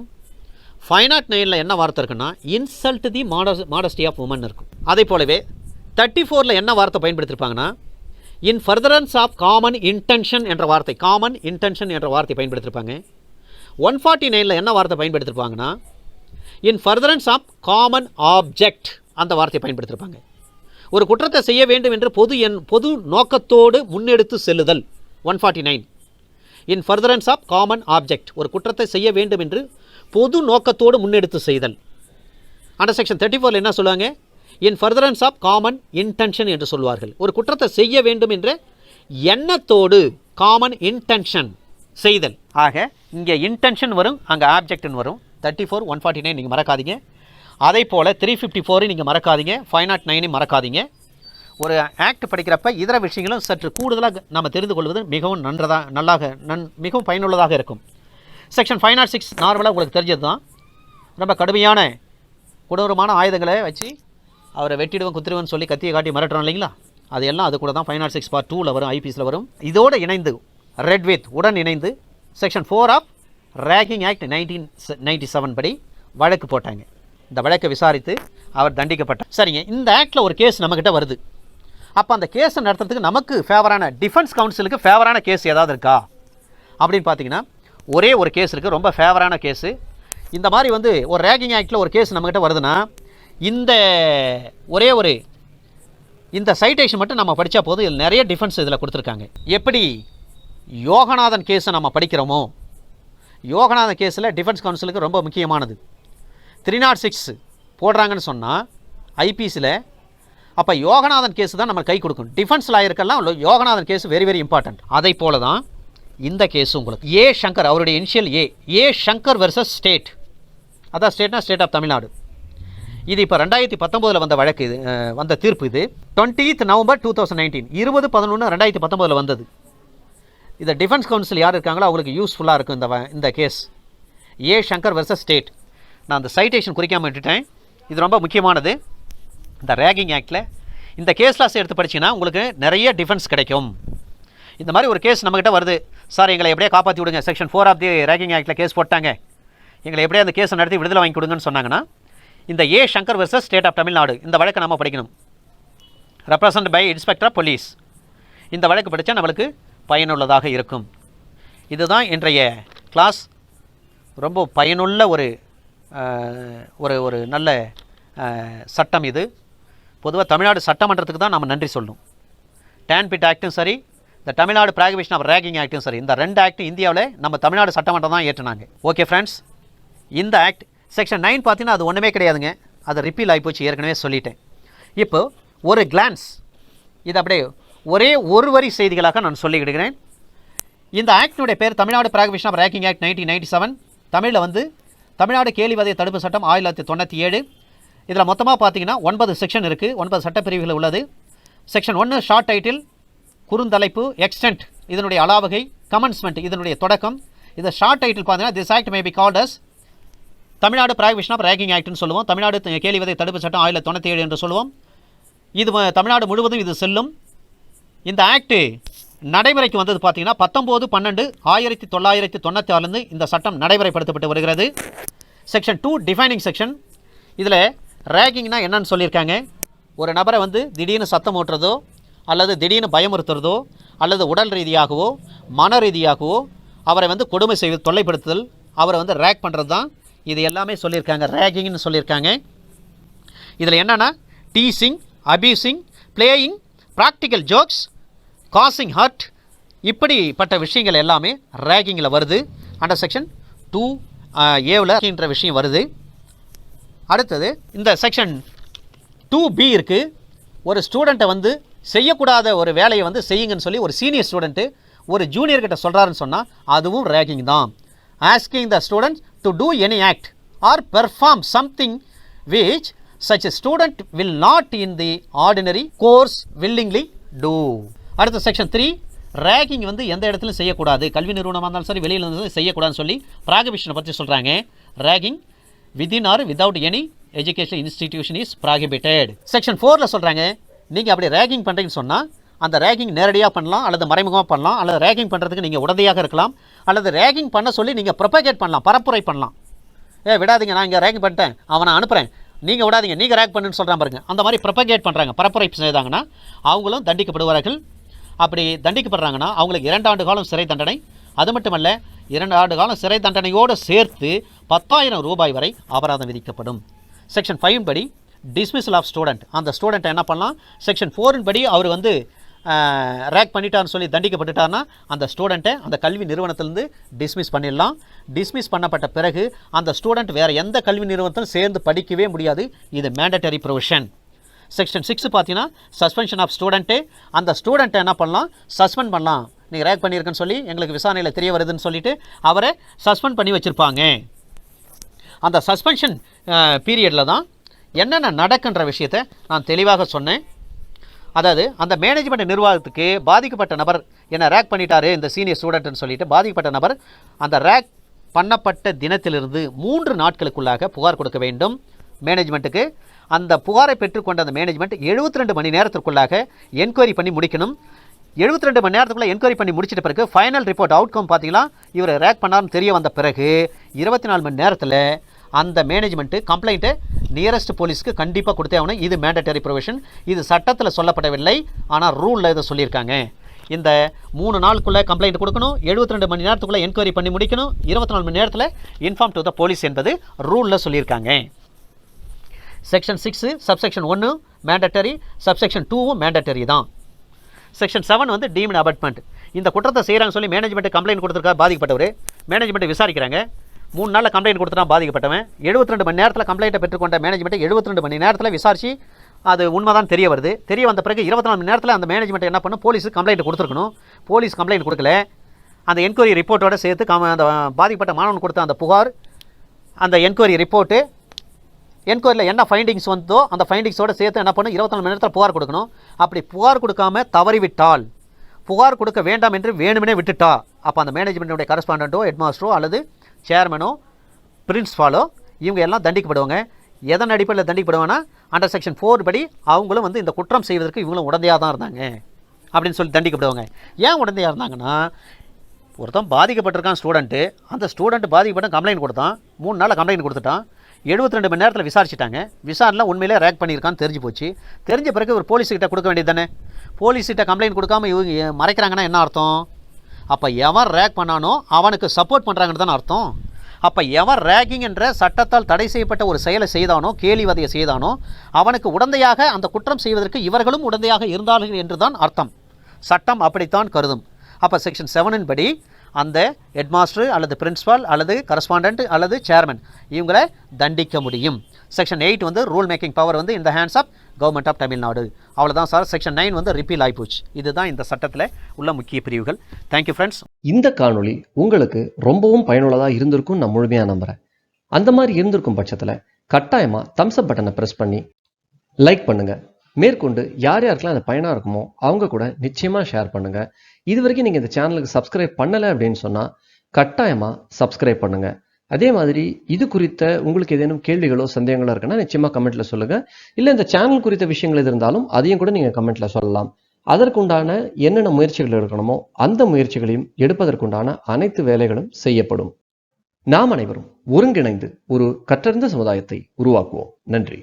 509 என்ன வார்த்தை இருக்குன்னா insult the modesty of woman இருக்கும். அதே போலவே 34 என்ன வார்த்தை பயன்படுத்தியிருப்பாங்கன்னா in furtherance of common intention என்ற வார்த்தை, காமன் இன்டென்ஷன் என்ற வார்த்தை பயன்படுத்தியிருப்பாங்க. 149 என்ன வார்த்தை பயன்படுத்தியிருப்பாங்கன்னா in furtherance of common object அந்த வார்த்தை பயன்படுத்தியிருப்பாங்க. ஒரு குற்றத்தை செய்ய வேண்டும் என்று பொது நோக்கத்தோடு முன்னெடுத்து செல்லுதல் 149. In furtherance of common object, ஒரு குற்றத்தை செய்ய வேண்டும் என்று பொது நோக்கத்தோடு முன்னெடுத்து செய்தல். அண்டர் செக்ஷன் 34 என்ன சொல்லுவாங்க, in furtherance of common intention என்று சொல்வார்கள். ஒரு குற்றத்தை செய்ய வேண்டும் என்ற எண்ணத்தோடு காமன் இன்டென்ஷன் செய்தல். ஆக இங்கே இன்டென்ஷன் வரும், அங்கே ஆப்ஜெக்ட்னு வரும். 34 149 நீங்கள் மறக்காதீங்க. அதே போல் 354 நீங்கள் மறக்காதீங்க, 509 மறக்காதீங்க. ஒரு ஆக்ட் படிக்கிறப்ப இதர விஷயங்களும் சற்று கூடுதலாக நம்ம தெரிந்து கொள்வது மிகவும் மிகவும் பயனுள்ளதாக இருக்கும். செக்ஷன் 506 நார்மலாக உங்களுக்கு தெரிஞ்சது தான். ரொம்ப கடுமையான கொடூரமான ஆயுதங்களை வச்சு அவரை வெட்டிடுவோம் குத்திடுவோன்னு சொல்லி கத்தியை காட்டி மிரட்டுறோம் இல்லைங்களா, அது எல்லாம் அது கூட தான் 506 part 2ல் வரும், ஐபிஎஸில் வரும். இதோடு இணைந்து ரெட் வித் உடன் இணைந்து செக்ஷன் 4 ஆஃப் ரேகிங் ஆக்ட் 1997 படி வழக்கு போட்டாங்க. இந்த வழக்கை விசாரித்து அவர் தண்டிக்கப்பட்டார். சரிங்க, இந்த ஆக்டில் ஒரு கேஸ் நம்மக்கிட்ட வருது. அப்போ அந்த கேஸை நடத்துறதுக்கு நமக்கு ஃபேவரான, டிஃபென்ஸ் கவுன்சிலுக்கு ஃபேவரான கேஸ் ஏதாவது இருக்கா அப்படின்னு பார்த்தீங்கன்னா ஒரே ஒரு கேஸ் இருக்குது, ரொம்ப ஃபேவரான கேஸு. இந்த மாதிரி வந்து ஒரு ரேகிங் ஆக்டில் ஒரு கேஸ் நம்மக்கிட்ட வருதுன்னா இந்த ஒரே ஒரு இந்த சைட்டேஷன் மட்டும் நம்ம படித்தா போதும். இதில் நிறைய டிஃபென்ஸ் இதில் கொடுத்துருக்காங்க. எப்படி யோகநாதன் கேஸை நம்ம படிக்கிறோமோ, யோகநாதன் கேஸில் டிஃபென்ஸ் கவுன்சிலுக்கு ரொம்ப முக்கியமானது 306 போடுறாங்கன்னு சொன்னால் ஐபிசியில், அப்போ யோகநாதன் கேஸ் தான் நம்ம கை கொடுக்கும். டிஃபென்ஸ் லாயருக்கெல்லாம் Yoganathan case very very important. அதை போல தான் இந்த கேஸ் உங்களுக்கு ஏ சங்கர், அவருடைய initial A Shankar versus state, அதான் ஸ்டேட்னா ஸ்டேட் ஆஃப் தமிழ்நாடு. இது இப்போ 2019 வந்த வழக்கு, இது வந்த தீர்ப்பு. இது 20th November 2019, 20/11/2019 வந்தது. இந்த டிஃபென்ஸ் கவுன்சில் யார் இருக்காங்களோ அவங்களுக்கு யூஸ்ஃபுல்லாக இருக்கும் இந்த கேஸ். ஏ சங்கர் வெர்சஸ் ஸ்டேட். நான் அந்த சைட்டேஷன் குறிக்காமல் விட்டுட்டேன், இது ரொம்ப முக்கியமானது. இந்த ரேகிங் ஆக்டில் இந்த கேஸ்லாஸ் எடுத்து படிச்சிங்கன்னா உங்களுக்கு நிறைய டிஃபென்ஸ் கிடைக்கும். இந்த மாதிரி ஒரு கேஸ் நம்மக்கிட்ட வருது, சார் எங்களை எப்படியே காப்பாற்றி விடுங்க, செக்ஷன் 4 ஆஃப் தி ரேகிங் ஆக்டில் கேஸ் போட்டாங்க, எங்களை எப்படியே அந்த கேஸை நடத்தி விடுதலை வாங்கி கொடுங்கன்னு சொன்னாங்கன்னா இந்த A Shankar versus state of Tamil Nadu இந்த வழக்கை நம்ம படிக்கணும். Represent by inspector of police. இந்த வழக்கு படித்தா நம்மளுக்கு பயனுள்ளதாக இருக்கும். இதுதான் இன்றைய கிளாஸ். ரொம்ப பயனுள்ள ஒரு நல்ல சட்டம் இது. பொதுவாக தமிழ்நாடு சட்டமன்றத்துக்கு தான் நம்ம நன்றி சொல்லணும். டான்பிட் ஆக்டும் சரி, இந்த தமிழ்நாடு ப்ராகிபிஷன் ஆஃப் ரேகிங் ஆக்டும் சரி, இந்த 2 ஆக்டும் இந்தியாவில் நம்ம தமிழ்நாடு சட்டமன்றம் தான் ஏற்றினாங்க. ஓகே ஃப்ரெண்ட்ஸ், இந்த ஆக்ட் செக்ஷன் 9 பார்த்தீங்கன்னா அது ஒன்றுமே கிடையாதுங்க, அது ரிப்பீல் ஆகிப்போச்சு, ஏற்கனவே சொல்லிட்டேன். இப்போ ஒரு கிளான்ஸ் இது அப்படியே ஒரே ஒரு வரி செய்திகளாக நான் சொல்லிக்கிடுகிறேன். இந்த ஆக்டினுடைய பேர் Tamil Nadu prohibition of ragging act 1997. தமிழில் வந்து தமிழ்நாடு கேலிவதை தடுப்பு சட்டம் 1997. இதில் மொத்தமாக பார்த்தீங்கன்னா 9 செக்ஷன் இருக்குது, 9 சட்டப்பிரிவுகள் உள்ளது. செக்ஷன் 1 ஷார்ட் டைட்டில், குறுந்தலைப்பு, எக்ஸ்டென்ட் இதனுடைய அளவகை, கமன்ஸ்மெண்ட் இதனுடைய தொடக்கம். இது ஷார்ட் டைட்டில் பார்த்தீங்கன்னா this act may be called as Tamil Nadu prohibition of ragging ஆக்ட்னு சொல்லுவோம். தமிழ்நாடு கேலிவதை தடுப்பு சட்டம் 1997 என்று சொல்லுவோம். இது தமிழ்நாடு முழுவதும் இது செல்லும். இந்த ஆக்ட் நடைமுறைக்கு வந்தது பார்த்தீங்கன்னா 19/12/1996 இந்த சட்டம் நடைமுறைப்படுத்தப்பட்டு வருகிறது. Section 2 defining section. இதில் ரேகிங்னா என்னன்னு சொல்லியிருக்காங்க. ஒரு நபரை வந்து திடீர்னு சத்தம் ஓட்டுறதோ அல்லது திடீர்னு பயமுறுத்துறதோ அல்லது உடல் ரீதியாகவோ மன ரீதியாகவோ அவரை வந்து கொடுமை செய்வது, தொல்லைப்படுத்துதல், அவரை வந்து ரேக் பண்ணுறது தான் இது எல்லாமே சொல்லியிருக்காங்க, ரேகிங்னு சொல்லியிருக்காங்க. இதில் என்னென்னா teasing, abusing, playing, practical jokes, causing hurt, இப்படிப்பட்ட விஷயங்கள் எல்லாமே ரேகிங்கில் வருது. அண்டர் செக்ஷன் 2A விஷயம் வருது. அடுத்தது இந்த செக்ஷன் 2B இருக்குது. ஒரு ஸ்டூடெண்ட்டை வந்து செய்யக்கூடாத ஒரு வேலையை வந்து செய்யுங்கன்னு சொல்லி ஒரு சீனியர் ஸ்டூடெண்ட்டு ஒரு ஜூனியர் கிட்ட சொல்கிறாருன்னு சொன்னால் அதுவும் ரேகிங் தான். Asking the student to do any act or perform something which such a student will not in the ordinary course willingly do. அடுத்த செக்ஷன் 3, ரேகிங் வந்து எந்த இடத்துலையும் செய்யக்கூடாது, கல்வி நிறுவனமாக இருந்தாலும் சரி வெளியில் இருந்தாலும் செய்யக்கூடாதுன்னு சொல்லி ப்ராகிபிஷனை பற்றி சொல்கிறாங்க. Ragging within or without any education institution is prohibited. Section 4ல் சொல்கிறாங்க, நீங்கள் அப்படி ரேகிங் பண்ணுறீங்கன்னு சொன்னால் அந்த ரேகிங் நேரடியாக பண்ணலாம் அல்லது மறைமுகமாக பண்ணலாம், அல்லது ரேகிங் பண்ணுறதுக்கு நீங்கள் உடந்தையாக இருக்கலாம், அல்லது ரேகிங் பண்ண சொல்லி நீங்கள் ப்ரொபகேட் பண்ணலாம், பரப்புரை பண்ணலாம். விடாதீங்க, நான் இங்கே ரேகிங் பண்ணிட்டேன், அவனை அனுப்புகிறேன், நீங்கள் விடாதீங்க, நீங்கள் ரேக் பண்ணுன்னு சொல்கிறான் பாருங்க. அந்த மாதிரி ப்ரொபகேட் பண்ணுறாங்க, பரப்புரை செய்தாங்கன்னா அவங்களும் தண்டிக்கப்படுவார்கள். அப்படி தண்டிக்கப்படுறாங்கன்னா அவங்களுக்கு 2 ஆண்டு காலம் சிறை தண்டனை. அது மட்டுமல்ல, 2 ஆண்டு காலம் சிறை தண்டனையோடு சேர்த்து 10,000 ரூபாய் வரை அபராதம் விதிக்கப்படும். செக்ஷன் 5 படி டிஸ்மிஸல் ஆஃப் ஸ்டூடெண்ட், அந்த ஸ்டூடெண்ட்டை என்ன பண்ணலாம், செக்ஷன் 4 படி அவர் வந்து ரேக் பண்ணிட்டார்னு சொல்லி தண்டிக்கப்பட்டுட்டார்னா அந்த ஸ்டூடெண்ட்டை அந்த கல்வி நிறுவனத்திலேருந்து டிஸ்மிஸ் பண்ணிடலாம். டிஸ்மிஸ் பண்ணப்பட்ட பிறகு அந்த ஸ்டூடெண்ட் வேறு எந்த கல்வி நிறுவனத்திலும் சேர்ந்து படிக்கவே முடியாது. இது மேண்டட்டரி ப்ரொவிஷன். செக்ஷன் 6 பார்த்தீங்கன்னா சஸ்பென்ஷன் ஆஃப் ஸ்டூடெண்ட்டு, அந்த ஸ்டூடெண்ட்டை என்ன பண்ணலாம், சஸ்பெண்ட் பண்ணலாம். நீங்கள் ரேக் பண்ணியிருக்குன்னு சொல்லி எங்களுக்கு விசாரணையில் தெரிய வருதுன்னு சொல்லிட்டு அவரை சஸ்பெண்ட் பண்ணி வச்சுருப்பாங்க. அந்த சஸ்பென்ஷன் பீரியடில் தான் என்னென்ன நடக்குன்ற விஷயத்தை நான் தெளிவாக சொன்னேன். அதாவது அந்த மேனேஜ்மெண்ட் நிர்வாகத்துக்கு பாதிக்கப்பட்ட நபர் என்ன ரேக் பண்ணிட்டாரு இந்த சீனியர் ஸ்டூடெண்ட்னு சொல்லிட்டு பாதிக்கப்பட்ட நபர் அந்த ரேக் பண்ணப்பட்ட தினத்திலிருந்து 3 நாட்களுக்குள்ளாக புகார் கொடுக்க வேண்டும் மேனேஜ்மெண்ட்டுக்கு. அந்த புகாரை பெற்றுக்கொண்ட அந்த மேனேஜ்மெண்ட் 72 மணி நேரத்திற்குள்ளாக என்கொயரி பண்ணி முடிக்கணும். 72 மணி நேரத்துக்குள்ளே என்கொயரி பண்ணி முடிச்சிட்ட பிறகு ஃபைனல் ரிப்போர்ட் அவுட்கம் பார்த்தீங்கன்னா இவர் ரேக் பண்ணார்னு தெரிய வந்த பிறகு 24 மணி நேரத்தில் அந்த மேனேஜ்மெண்ட்டு கம்ப்ளைண்ட்டை நியரஸ்ட் போலீஸ்க்கு கண்டிப்பாக கொடுத்தே ஆகணும். இது மேண்டட்டரி ப்ரொவிஷன். இது சட்டத்தில் சொல்லப்படவில்லை, ஆனால் ரூலில் இதை சொல்லியிருக்காங்க. இந்த 3 நாளுக்குள்ளே கம்ப்ளைண்ட் கொடுக்கணும், 72 மணி நேரத்துக்குள்ளே என்கொயரி பண்ணி முடிக்கணும், 24 மணி நேரத்தில் இன்ஃபார்ம் டு த போலீஸ் என்பது ரூலில் சொல்லியிருக்காங்க. செக்ஷன் 6 சப்செக்ஷன் 1 மேண்டட்டரி, சப்செக்ஷன் 2வும் மேண்டட்டரி தான். செக்ஷன் 7 வந்து டீம்டு அபட்மெண்ட். இந்த குற்றத்தை செய்கிறாங்க சொல்லி மேனேஜ்மெண்ட் கம்ப்ளைண்ட் கொடுத்துருக்கா பாதிக்கப்பட்டவர், மேனேஜ்மெண்ட் விசாரிக்கிறாங்க. 3 நாளில் கம்ப்ளைண்ட் கொடுத்துட்டா பாதிக்கப்பட்டவன். 72 மணி நேரத்தில் கம்ப்ளைண்ட்டை பெற்றுக்கொண்ட மேனேஜ்மெண்ட் 72 மணி நேரத்தில் விசாரித்து அது உண்மைதான் தெரிய வருது. தெரிய வந்த பிறகு 24 மணி நேரத்தில் அந்த மேனேஜ்மெண்ட் என்ன பண்ணும், போலீஸுக்கு கம்ப்ளைண்ட் கொடுத்துருக்கணும். போலீஸ் கம்ப்ளைண்ட் கொடுக்கல, அந்த என்கொயரி ரிப்போர்ட்டோடு சேர்த்து அந்த பாதிக்கப்பட்ட மாணவன் கொடுத்த அந்த புகார், அந்த என்கொயரி ரிப்போர்ட்டு, என்கொயரியில் என்ன ஃபைண்டிங்ஸ் வந்தோ அந்த ஃபைண்டிங்ஸோடு சேர்த்து என்ன பண்ணும், 24 மணி நேரத்தில் புகார் கொடுக்கணும். அப்படி புகார் கொடுக்காம தவறிவிட்டால், புகார் கொடுக்க வேண்டாம் என்று வேணுமெனே விட்டுட்டா, அப்போ அந்த மேனேஜ்மெண்ட்டுடைய கரஸ்பாண்டண்ட்டோ ஹெட்மாஸ்டரோ அல்லது சேர்மனோ பிரின்ஸ்பாலோ இவங்க எல்லாம் தண்டிக்கப்படுவாங்க. எதன் அடிப்படையில் தண்டிக்கப்படுவாங்கன்னா அண்டர் செக்ஷன் 4 படி அவங்களும் வந்து இந்த குற்றம் செய்வதற்கு இவங்களும் உடந்தையாக தான் இருந்தாங்க அப்படின்னு சொல்லி தண்டிக்கப்படுவாங்க. ஏன் உடந்தையாக இருந்தாங்கன்னா, ஒருத்தன் பாதிக்கப்பட்டிருக்கான் ஸ்டூடெண்ட்டு, அந்த ஸ்டூடெண்ட் பாதிக்கப்பட்ட கம்ப்ளைண்ட் கொடுத்தான், 3 நாளில் கம்ப்ளைண்ட் கொடுத்துட்டான், 72 மணி நேரத்தில் விசாரிச்சிட்டாங்க. விசாரணை உண்மையிலே ரேக் பண்ணியிருக்கான்னு தெரிஞ்சு போச்சு. தெரிஞ்ச பிறகு ஒரு போலீஸ்கிட்ட கொடுக்க வேண்டியது தானே. போலீஸ்கிட்ட கம்ப்ளைண்ட் கொடுக்காம இவங்க மறைக்கிறாங்கன்னா என்ன அர்த்தம்? அப்போ எவன் ரேக் பண்ணானோ அவனுக்கு சப்போர்ட் பண்ணுறாங்கன்னு தானே அர்த்தம். அப்போ எவன் ரேக்கிங் என்ற சட்டத்தால் தடை செய்யப்பட்ட ஒரு செயலை செய்தானோ, கேலிவதையை செய்தானோ, அவனுக்கு உடந்தையாக அந்த குற்றம் செய்வதற்கு இவர்களும் உடந்தையாக இருந்தார்கள் என்று தான் அர்த்தம். சட்டம் அப்படித்தான் கருதும். அப்போ செக்ஷன் 7 படி அந்த ஹெட்மாஸ்டர் அல்லது பிரின்சிபால் அல்லது கரஸ்பாண்டன்ட் அல்லது சேர்மன் இவங்களை தண்டிக்க முடியும். செக்ஷன் 8 வந்து ரூல் மேக்கிங் பவர் வந்து இந்த hands of government of Tamil Nadu. அவ்வளோதான் சார். செக்ஷன் 9 வந்து ரிப்பீல் ஆயிப்போச்சு. இதுதான் இந்த சட்டத்தில் உள்ள முக்கிய பிரிவுகள். Thank you friends. இந்த காணொளி உங்களுக்கு ரொம்பவும் பயனுள்ளதாக இருந்திருக்கும் நான் முழுமையாக நம்புகிறேன். அந்த மாதிரி இருந்திருக்கும் பட்சத்தில் கட்டாயமாக தம்ஸ் அப் பட்டனை ப்ரெஸ் பண்ணி லைக் பண்ணுங்கள். மேற்கொண்டு யார் யாருக்கெல்லாம் அந்த பயனாக இருக்குமோ அவங்க கூட நிச்சயமாக ஷேர் பண்ணுங்கள். இது வரைக்கும் நீங்கள் இந்த சேனலுக்கு சப்ஸ்கிரைப் பண்ணலை அப்படின்னு சொன்னால் கட்டாயமாக சப்ஸ்கிரைப் பண்ணுங்கள். அதே மாதிரி இது குறித்த உங்களுக்கு ஏதேனும் கேள்விகளோ சந்தேகங்களோ இருக்குன்னா நிச்சயமாக கமெண்ட்டில் சொல்லுங்கள். இல்லை இந்த சேனல் குறித்த விஷயங்கள் எது இருந்தாலும் அதையும் கூட நீங்கள் கமெண்ட்டில் சொல்லலாம். அதற்குண்டான என்னென்ன முயற்சிகள் எடுக்கணுமோ அந்த முயற்சிகளையும் எடுப்பதற்குண்டான அனைத்து வேலைகளும் செய்யப்படும். நாம் அனைவரும் ஒருங்கிணைந்து ஒரு கற்றறிந்த சமுதாயத்தை உருவாக்குவோம். நன்றி.